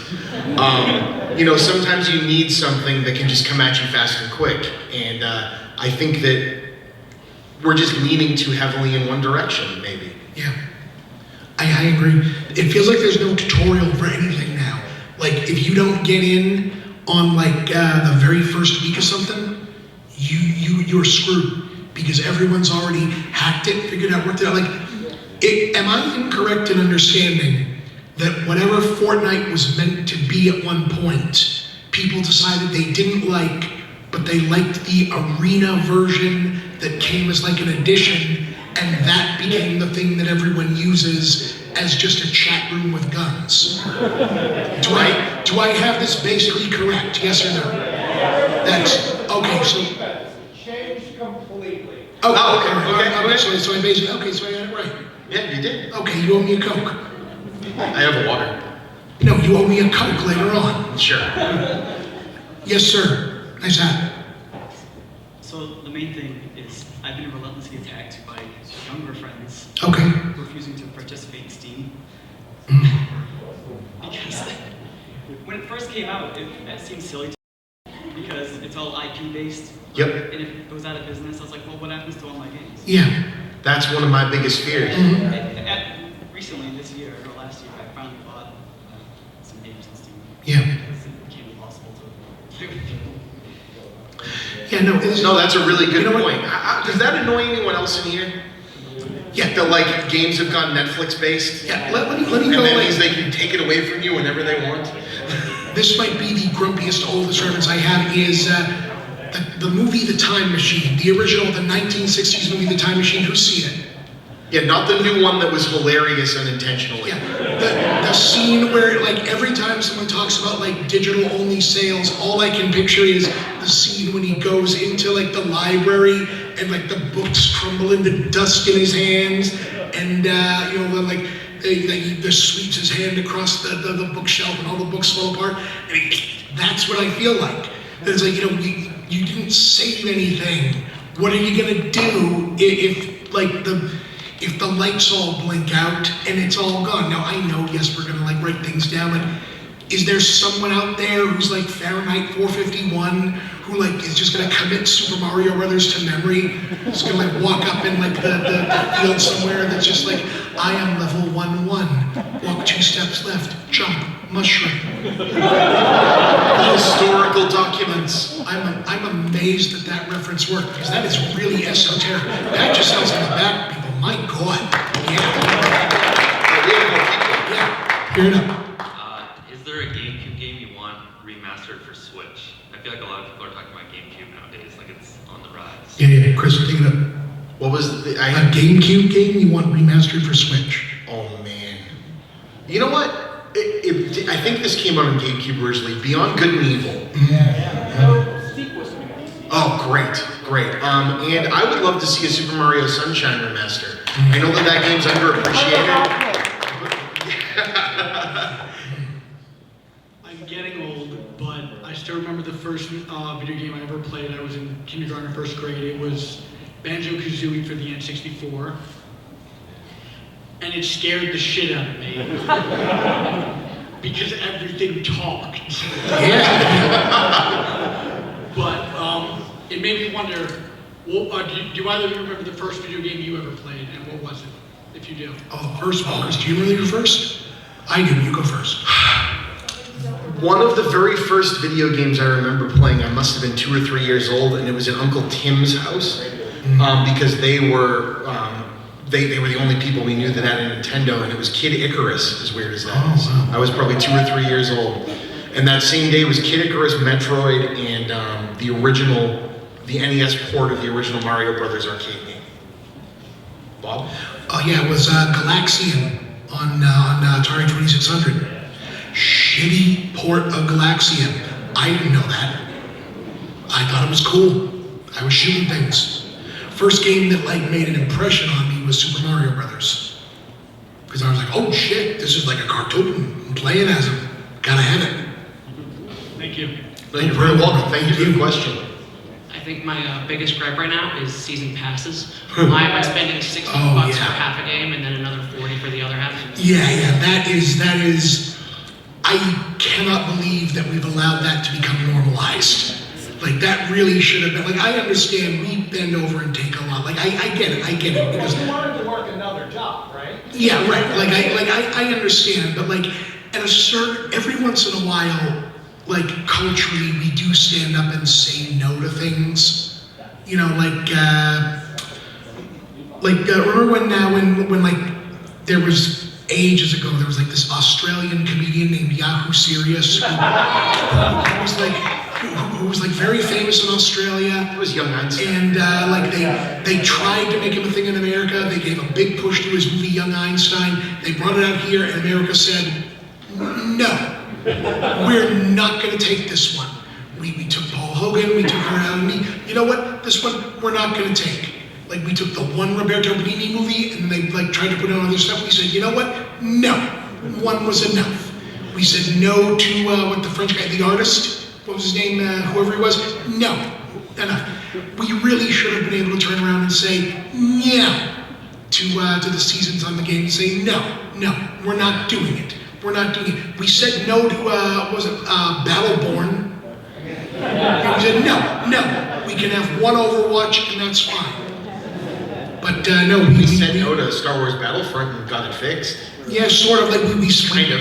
S2: You know, sometimes you need something that can just come at you fast and quick, and I think that we're just leaning too heavily in one direction, maybe.
S1: Yeah, I agree. It feels like there's no tutorial for anything now. Like, if you don't get in on like the very first week of something, you're screwed. because everyone's already hacked it, figured out, worked it out. Like, am I incorrect in understanding that whatever Fortnite was meant to be at one point, people decided they didn't like, but they liked the arena version that came as like an addition, and that became the thing that everyone uses as just a chat room with guns? Do I have this basically correct? Yes or no? That's okay. So
S6: changed completely.
S1: Okay. So I basically so I got it right.
S2: Yeah, you did.
S1: Okay, you owe me a Coke.
S2: I have a water.
S1: No, you owe me a Coke later on.
S2: Sure.
S1: Yes, sir. Nice hat.
S7: So the main thing is I've been relentlessly attacked by younger friends
S1: Okay.
S7: refusing to participate in Steam. Because when it first came out, it seemed silly to me because it's all IP based.
S2: Yep.
S7: And if it goes out of business, I was like, well, what happens to all my games?
S1: Yeah.
S2: That's one of my biggest fears.
S7: Recently, this year, or last year, I finally bought some games on Steam.
S1: Yeah.
S7: Because it became impossible to do.
S1: Yeah, no,
S2: No, that's a really good
S1: You know what?
S2: point. Does that annoy anyone else in here?
S1: Yeah.
S2: That like games have gone Netflix based?
S1: Yeah, let me
S2: And
S1: go
S2: that
S1: like,
S2: means they can take it away from you whenever they want?
S1: this might be the grumpiest, oldest reference I have is the movie The Time Machine, the original, the 1960s movie The Time Machine. Who's seen it?
S2: Yeah, not the new one that was hilarious unintentionally.
S1: Yeah, the scene where like every time someone talks about like digital only sales, all I can picture is the scene when he goes into like the library and like the books crumble into dust in his hands, and he just sweeps his hand across the bookshelf and all the books fall apart. And that's what I feel like. That it's like, you didn't save anything. What are you gonna do if the lights all blink out and it's all gone? Now I know, yes, we're gonna like write things down, but is there someone out there who's like Fahrenheit 451 who like is just gonna commit Super Mario Brothers to memory? Just gonna like walk up in like the field somewhere that's just like, I am level 1-1, walk 2 steps left, jump, mushroom.
S2: Historical documents.
S1: I'm amazed that reference worked, because that is really esoteric. That just sounds like the back people. My God. Yeah. Hear it up.
S8: Is there a GameCube game you want remastered for Switch? I feel like a lot of people are talking about GameCube nowadays, like it's on the rise.
S1: Yeah. Chris, take it up.
S2: What was the...
S1: A GameCube game you want remastered for Switch?
S2: Oh, man. You know what? I think this came out on GameCube originally. Beyond Good and Evil. Oh, great. And I would love to see a Super Mario Sunshine remaster. I know that game's underappreciated.
S9: I'm getting old, but I still remember the first video game I ever played. I was in kindergarten, first grade. It was Banjo-Kazooie for the N64. And it scared the shit out of me. Because everything talked. But it made me wonder, do either of you remember the first video game you ever played, and what was it, if you do?
S1: Oh, the first one. Chris, do you remember your first? I do. You go first.
S2: One of the very first video games I remember playing, I must have been 2 or 3 years old, and it was in Uncle Tim's house, because they were they were the only people we knew that had a Nintendo, and it was Kid Icarus, as weird as that is.
S1: Wow.
S2: I was probably 2 or 3 years old. And that same day was Kid Icarus, Metroid, and the NES port of the original Mario Brothers arcade game. Bob?
S1: Oh yeah, it was Galaxian on Atari 2600. Shitty port of Galaxian. I didn't know that. I thought it was cool. I was shooting things. First game that like made an impression on me was Super Mario Brothers. Because I was like, oh shit, this is like a cartoon. I'm playing as him. Gotta have it.
S9: Thank you.
S2: You're very welcome. Thank you for the question.
S5: I think my biggest gripe right now is season passes. Why am I spending $60 bucks for half a game and then another 40 for the other half?
S1: Yeah, that is, I cannot believe that we've allowed that to become normalized. Like that really should have been, like I understand we bend over and take a lot. Like I get it because
S6: You wanted to work another job, right?
S1: yeah, right. I understand, but like at a certain, every once in a while, like culturally we do stand up and say no to things. You know, like Like, remember when like, there was, ages ago, there was like this Australian comedian named Yahoo Serious who was like very famous in Australia.
S2: It was Young Einstein.
S1: And like they tried to make him a thing in America. They gave a big push to his movie Young Einstein. They brought it out here, and America said, no, we're not going to take this one. We took Paul Hogan, we took Harold and me. You know what? This one we're not going to take. Like, we took the one Roberto Benigni movie, and they like tried to put on other stuff. We said, you know what? No, one was enough. We said no to what the French guy, the artist, what was his name, whoever he was? No, enough. We really should have been able to turn around and say yeah to the seasons on the game and say no, we're not doing it. We're not doing it. We said no to Battleborn. We said no, we can have one Overwatch and that's fine. But no,
S2: we said no to Star Wars Battlefront and got it fixed.
S1: Yeah, sort of like we
S2: kind of.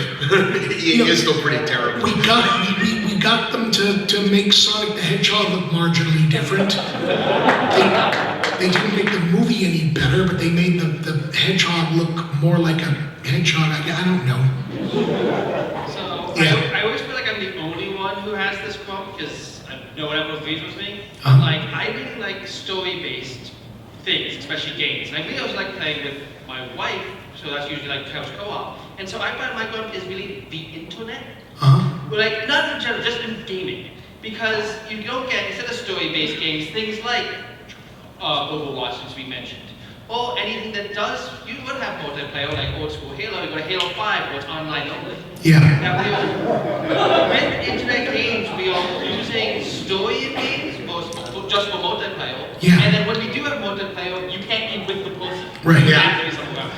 S2: It is still pretty terrible.
S1: We got them to make Sonic the Hedgehog look marginally different. They didn't make the movie any better, but they made the hedgehog look more like a hedgehog. I don't know.
S10: So
S1: yeah.
S10: I always feel like I'm the only one who has this quote because no one ever agrees with me. Like, I really like story-based things, especially games. And I really always like playing with my wife, so that's usually like couch co-op. And so I find my quote is really the internet. But like, not in general, just in gaming. Because you don't get, instead of story-based games, things like Overwatch, as we mentioned. Or anything that does, you would have multiplayer, like old school Halo, you got Halo 5, where it's online only.
S1: Yeah.
S10: Now, with internet games, we are using story in games just for multiplayer.
S1: Yeah.
S10: And then when we do have multiplayer, you can't be with the person.
S1: Right.
S10: You
S1: Yeah.
S10: have to be somewhere else.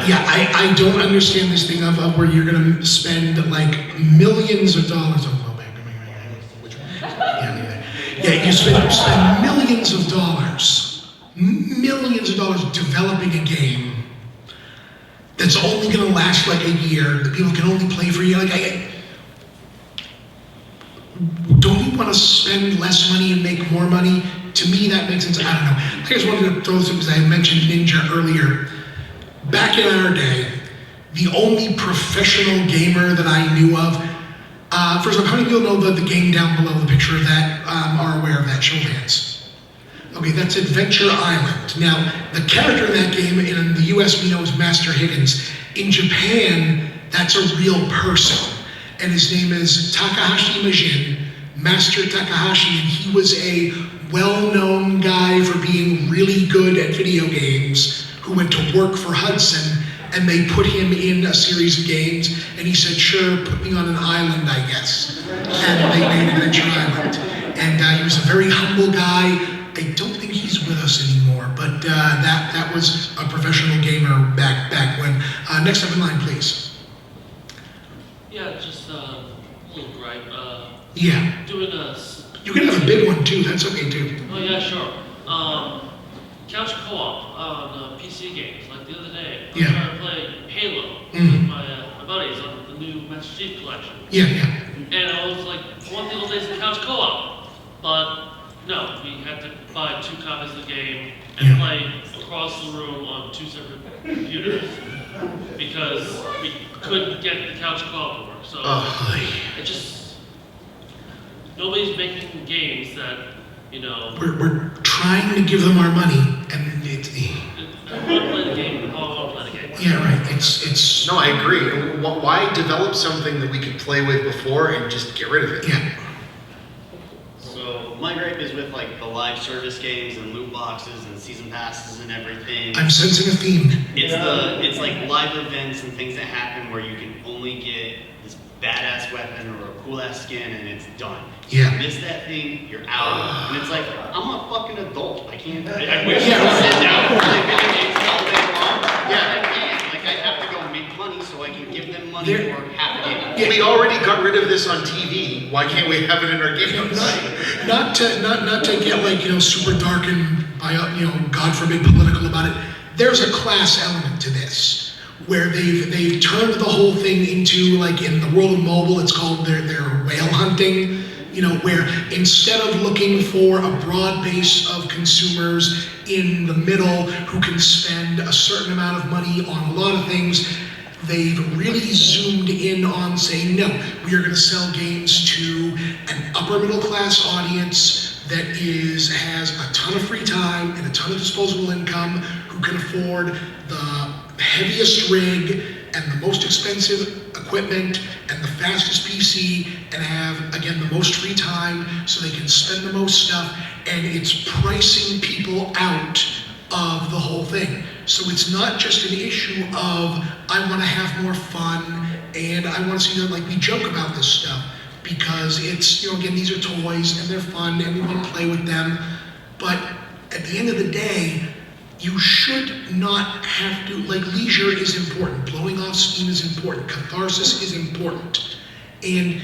S1: Yeah, I don't understand this thing of where you're going to spend like millions of dollars on you spend millions of dollars developing a game that's only going to last like a year, that people can only play for a year. Like, don't you want to spend less money and make more money? To me, that makes sense. I don't know. I just wanted to throw some, because I mentioned Ninja earlier. Back in our day, the only professional gamer that I knew of, first of all, how many people know the game down below, the picture of that, are aware of that? Show of hands. Okay, that's Adventure Island. Now, the character in that game in the US we know is Master Higgins. In Japan, that's a real person. And his name is Takahashi Majin, Master Takahashi, and he was a well-known guy for being really good at video games, who went to work for Hudson, and they put him in a series of games, and he said, sure, put me on an island, I guess. And they made Adventure Island. And he was a very humble guy. I don't think he's with us anymore, but that was a professional gamer back when. Next up in line, please.
S11: Yeah, just a little gripe.
S1: Yeah.
S11: Doing a...
S1: You can have a big one too, that's okay too.
S11: Oh yeah, sure. Couch co-op on PC games. Like the other day, I was trying to play Halo with my buddies on the new Master Chief Collection.
S1: Yeah.
S11: And I was like, one of the old days of couch co-op. But no, we had to buy 2 copies of the game and play across the room on 2 separate computers because we couldn't get the couch co-op to work. So it just, nobody's making games that, you know.
S1: We're trying to give them our money, and it's.
S11: I want to play the game. I want to play the game.
S1: Yeah, right. It's.
S2: No, I agree. Why develop something that we could play with before and just get rid of it?
S1: Yeah.
S12: So my gripe is with like the live service games and loot boxes and season passes and everything.
S1: I'm sensing a theme.
S12: It's like live events and things that happen where you can only get this badass weapon or a cool ass skin and it's done.
S1: Yeah.
S12: You miss that thing, you're out. And it's like, I'm a fucking adult. I can't. I
S10: wish
S12: I could sit down and play video games all day long. Yeah, I can't. Like I have to go make money so I can give them money for half a game.
S2: Yeah, we already got rid of this on TV. Why can't we have it in our games?
S1: Not to get like, super dark and God forbid political about it. There's a class element to this where they've turned the whole thing into, like, in the world of mobile, it's called their whale hunting. where instead of looking for a broad base of consumers in the middle who can spend a certain amount of money on a lot of things, they've really zoomed in on saying, no, we are going to sell games to an upper middle class audience that has a ton of free time and a ton of disposable income, who can afford the heaviest rig and the most expensive equipment and the fastest PC, and have, again, the most free time so they can spend the most stuff, and it's pricing people out of the whole thing. So it's not just an issue of, I want to have more fun and I want to see that, like, we joke about this stuff because it's, again, these are toys and they're fun and we want to play with them, but at the end of the day, you should not have to, like, leisure is important, blowing off steam is important, catharsis is important, and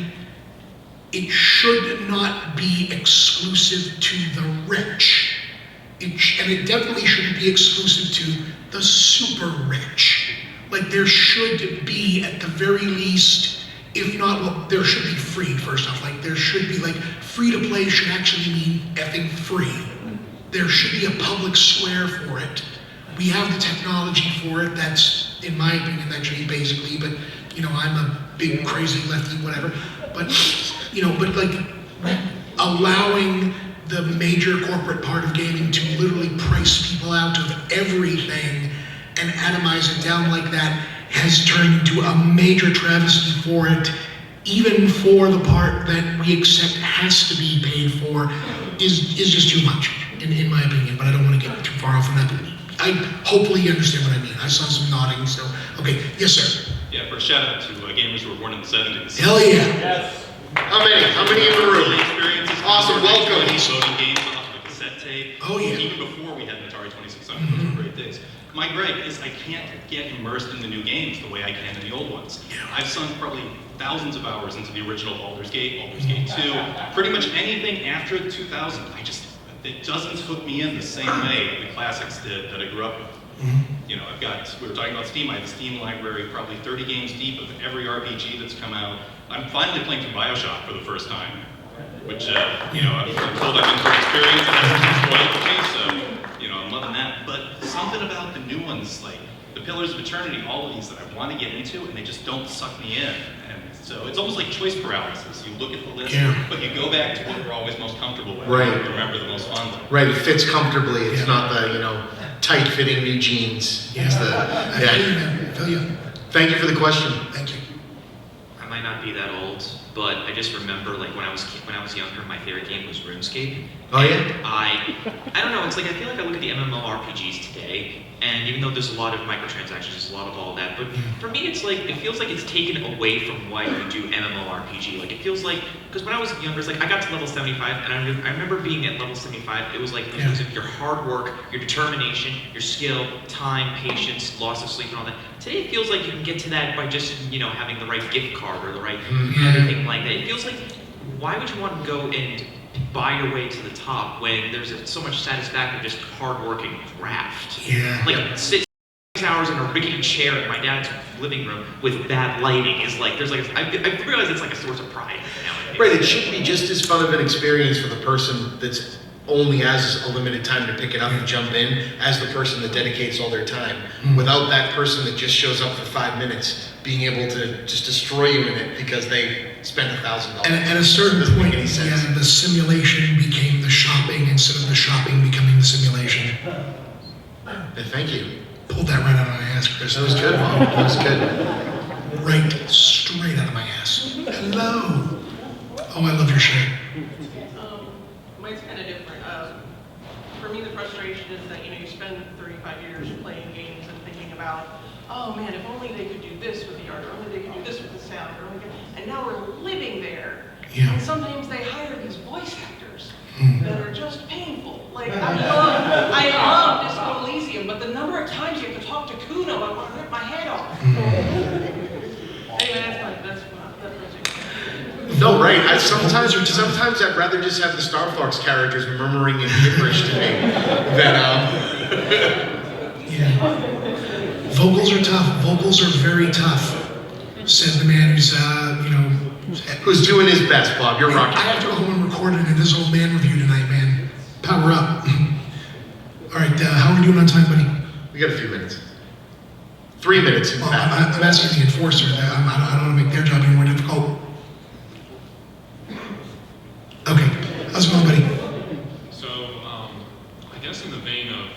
S1: it should not be exclusive to the rich. And it definitely shouldn't be exclusive to the super rich. Like, there should be, at the very least, if not, well, there should be free, first off. Like, there should be, like, free to play should actually mean effing free. There should be a public square for it. We have the technology for it. That's, in my opinion, that should be basically, but, I'm a big, crazy lefty, whatever. But, but like, allowing the major corporate part of gaming to literally price people out of everything and atomize it down like that has turned into a major travesty for it, even for the part that we accept has to be paid for, is just too much, in my opinion, but I don't want to get too far off on that. But hopefully you understand what I mean. I saw some nodding, so, okay, yes, sir.
S13: Yeah, for a shout out to gamers who were born in the 70s.
S1: Hell yeah.
S2: Yes. How many in the room?
S13: Experiences.
S2: Awesome, welcome.
S13: Voting games off of a cassette tape.
S1: Oh yeah.
S13: Even before we had an Atari 2600, those were great days. My gripe is I can't get immersed in the new games the way I can in the old ones.
S1: Yeah.
S13: I've sunk probably thousands of hours into the original Baldur's Gate, Baldur's Gate 2, pretty much anything after 2000. It doesn't hook me in the same way that the classics did that I grew up with. We were talking about Steam, I have a Steam library, probably 30 games deep of every RPG that's come out. I'm finally playing through BioShock for the first time, which, I'm told I've been through experience and hasn't spoiled for me, so, I'm loving that. But something about the new ones, like the Pillars of Eternity, all of these that I want to get into, and they just don't suck me in. And so it's almost like choice paralysis. You look at the list, but you go back to what you're always most comfortable with.
S2: Right.
S13: You remember the most fun one.
S2: Right, it fits comfortably. It's not the, tight-fitting new jeans.
S1: Yeah.
S2: It's
S1: I feel you.
S2: Thank you for the question.
S1: Thank you.
S5: I might not be that old, but I just remember, like, when I was younger, my favorite game was RuneScape.
S2: Oh yeah?
S5: I don't know, it's like, I feel like I look at the MMORPGs today, and even though there's a lot of microtransactions, there's a lot of all that, but for me it's like, it feels like it's taken away from why you do MMORPG. Like, it feels like, because when I was younger, it's like, I got to level 75, and I remember being at level 75, it was like, because of your hard work, your determination, your skill, time, patience, loss of sleep, and all that. Today it feels like you can get to that by just, having the right gift card or the right everything like that. It feels like, why would you want to go and buy your way to the top when there's so much satisfaction in just hard-working craft?
S1: Yeah.
S5: Like 6 hours in a rickety chair in my dad's living room with bad lighting is like, I realize it's like a source of pride nowadays.
S2: Right, it should be just as fun of an experience for the person that's only has a limited time to pick it up and jump in as the person that dedicates all their time. Without that person that just shows up for 5 minutes being able to just destroy you in it because they spent $1,000.
S1: And at a certain point, the simulation became the shopping instead of the shopping becoming the simulation.
S2: Thank you.
S1: Pulled that right out of my ass, Chris.
S2: That was good, Mom. That was good.
S1: Right straight out of my ass. Hello. Oh, I love your shirt.
S10: Mine's kind of different. For me, the frustration is that, you spend 35 years playing games and thinking about, oh man, if only they could do this with the art, or only they could do this with the sound, and now we're living there.
S1: Yeah.
S10: And sometimes they hire these voice actors that are just painful. Like, I love Disco Elysium, but the number of times you have to talk to Kuno, I want to rip my head off. Anyway, that's
S2: No, right. Sometimes I'd rather just have the Star Fox characters murmuring in gibberish to me than
S1: Vocals are tough. Vocals are very tough, said the man who's,
S2: Who's doing his best, Bob? You're rocking.
S1: I have to go home and record an Invisible Man review tonight, man. Power up. All right, how are we doing on time, buddy?
S2: We got a few minutes. 3 minutes, in
S1: Well,
S2: fact.
S1: I'm asking the enforcer. I don't want to make their job any more difficult. Okay, how's it going, buddy?
S14: So, I guess in the vein of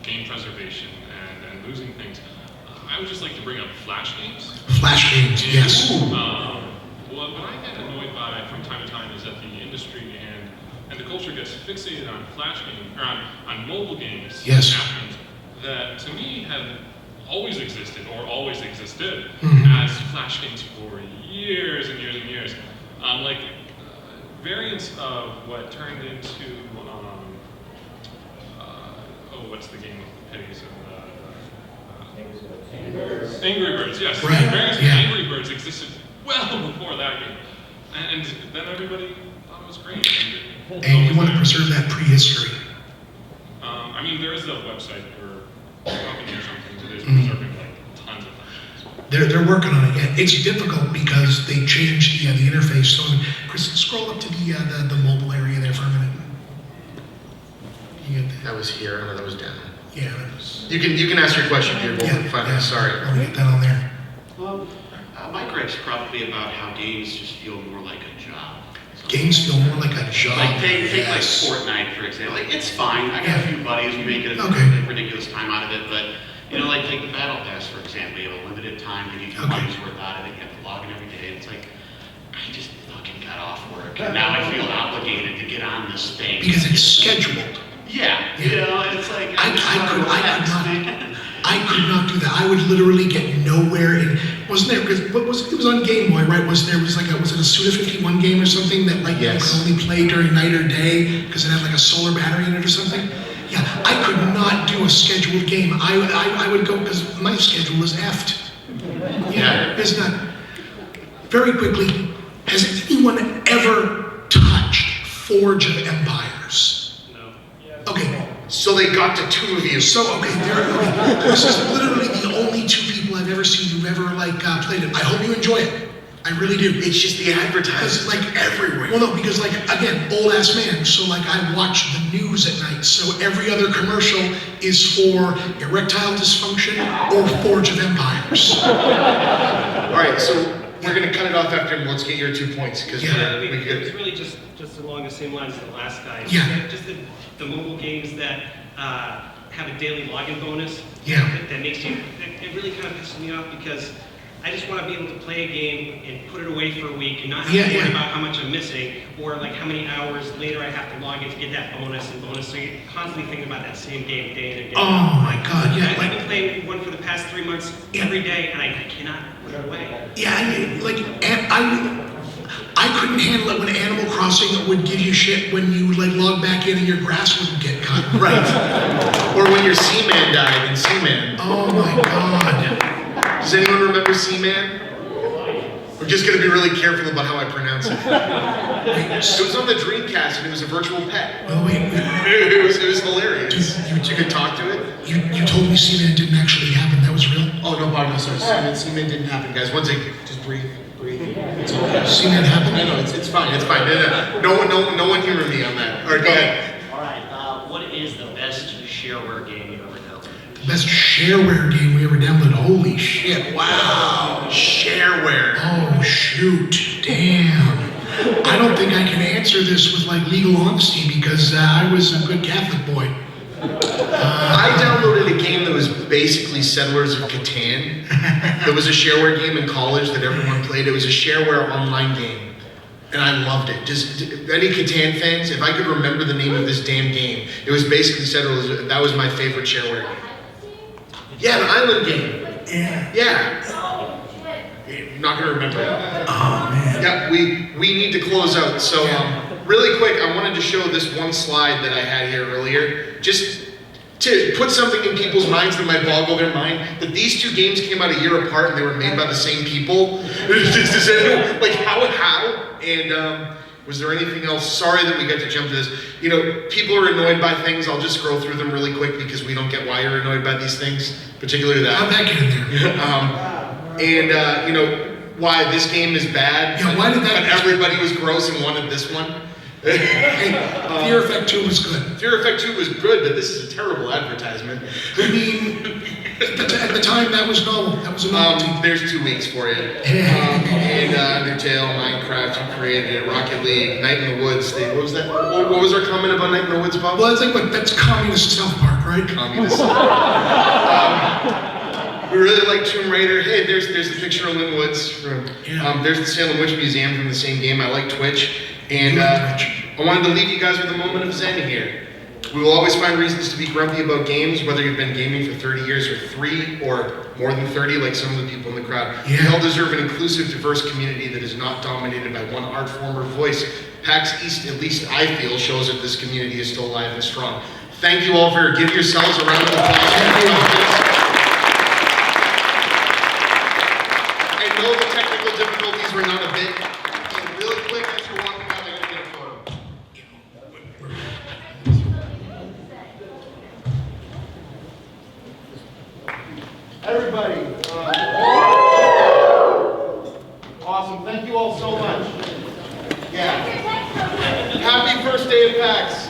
S14: game preservation and losing things, I would just like to bring up Flash games.
S1: Flash games, yes.
S14: What I get annoyed by from time to time is that the industry and the culture gets fixated on Flash games, or on mobile games.
S1: Yes.
S14: That to me have always existed or always existed
S1: Mhm.
S14: as Flash games for years and years and years. Variants of what turned into, what's the game with the pigs and Angry Birds, yes.
S1: Right,
S14: Variants of
S1: yeah.
S14: Angry Birds existed well before that game. And then everybody thought it was great.
S1: And you want to preserve that prehistory.
S14: I mean, there is a website or a company or something that is
S1: Mhm.
S14: preserving tons of things.
S1: They're working on it. Yeah, it's difficult because they changed the interface. So, Chris, scroll up to the mobile area there for a minute. You get that?
S2: That was here, and that was down.
S1: Yeah, that was.
S2: You can ask your question here,
S1: Yeah,
S2: sorry.
S1: Let me get that on there.
S12: My gripe's probably about how games just feel more like a job.
S1: Games feel more like a job.
S12: Like take like
S1: Yes.
S12: Fortnite for example. Like it's fine. I got a few buddies who make it a
S1: Okay.
S12: ridiculous time out of it, but like take the battle pass for example. You have a limited time to get your
S1: Okay.
S12: money's worth out of it. You have to log in every day. It's like I just fucking got off work and now I feel obligated to get on this thing
S1: Because it's scheduled.
S12: Yeah, it's like
S1: I could not do that. I would literally get nowhere in. Wasn't there? Because it was on Game Boy, right? Was it a Suda 51 game or something that
S2: Yes.
S1: you could only play during night or day because it had a solar battery in it or something? Yeah, I could not do a scheduled game. I would go because my schedule is effed.
S2: Yeah.
S1: It's not. Very quickly, has anyone ever touched Forge of Empires? No. Okay.
S2: So they got to two of you.
S1: So, okay, this is literally the only two people I've ever seen who've ever, played it. I hope you enjoy it. I really do.
S2: It's just the advertisements everywhere.
S1: Well, no, because, again, old-ass man, so, I watch the news at night, so every other commercial is for erectile dysfunction or Forge of Empires.
S2: All right, so we're going to cut it off after, and let's get your 2 points, because we
S7: It
S2: could...
S7: was really just along the same lines as the last guy.
S1: Yeah.
S7: Just the mobile games that have a daily login bonus.
S1: Yeah.
S7: That makes you, it really kind of pisses me off because I just want to be able to play a game and put it away for a week and not have to worry about how much I'm missing or how many hours later I have to log in to get that bonus. So you're constantly thinking about that same game day in and day out.
S1: Oh my God, yeah.
S7: I've been playing one for the past 3 months every day and I cannot put it away.
S1: Yeah, I couldn't handle it when Animal Crossing would give you shit when you log back in and your grass wouldn't get cut.
S2: Right. Or when your Seaman died in Seaman.
S1: Oh my God.
S2: Does anyone remember Seaman? We're just going to be really careful about how I pronounce it. It was on the Dreamcast and it was a virtual pet.
S1: Oh wait.
S2: It was hilarious. You could talk to it.
S1: You told me Seaman didn't actually happen. That was real?
S2: Oh no, pardon me, sorry. Seaman didn't happen, guys. One second. Just breathe. It's okay.
S1: Seaman happened?
S2: No, it's fine. It's fine. No one humor me on that. All right, go ahead.
S15: All right. What is the best shareware game you've ever downloaded?
S1: The best shareware game we ever downloaded. Holy shit! Wow.
S2: Shareware.
S1: Oh shoot! Damn. I don't think I can answer this with legal honesty because I was a good Catholic boy.
S2: I downloaded a game that was basically Settlers of Catan. It was a shareware game in college that everyone played. It was a shareware online game. And I loved it. Just any Catan fans, if I could remember the name of this damn game, it was basically Settlers. That was my favorite shareware game. Yeah, the island game. Yeah. I'm not gonna remember it.
S1: Oh man.
S2: Yeah, we need to close out. So really quick, I wanted to show this one slide that I had here earlier, just to put something in people's minds that might boggle their mind, that these two games came out a year apart and they were made by the same people. Does anyone, how? And was there anything else? Sorry that we got to jump to this. People are annoyed by things. I'll just scroll through them really quick because we don't get why you're annoyed by these things, particularly that.
S1: How'd that get in there?
S2: why this game is bad.
S1: Yeah, why did that?
S2: But everybody was gross and wanted this one.
S1: Hey, Fear Effect 2 was good.
S2: Fear Effect 2 was good, but this is a terrible advertisement.
S1: I mean, at the time that was novel. That was a novelty.
S2: There's 2 weeks for you. In Undertale, Minecraft, you created it, Rocket League, Night in the Woods. What was that? What was our comment about Night in the Woods, Bob?
S1: Well, it's like that's communist South Park, right?
S2: Communist. We really like Tomb Raider. Hey, there's the picture of Lynn Woods. There's the Salem Witch Museum from the same game. I like Twitch. And I wanted to leave you guys with a moment of zen here. We will always find reasons to be grumpy about games, whether you've been gaming for 30 years or 3 or more than 30, like some of the people in the crowd. We all deserve an inclusive, diverse community that is not dominated by one art form or voice. PAX East, at least I feel, shows that this community is still alive and strong. Thank you all for giving yourselves a round of applause. And know the technical difficulties were not a bit. And really quick, as you're walking out, I gotta get a photo. Everybody, awesome. Thank you all so much. Yeah. Happy first day of PAX.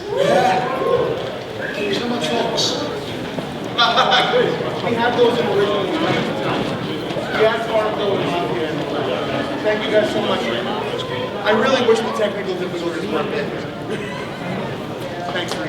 S1: Thank you so much, folks.
S2: We had those in original. We had part of those. Thank you guys so much. I really wish the technical difficulties weren't there. Thanks for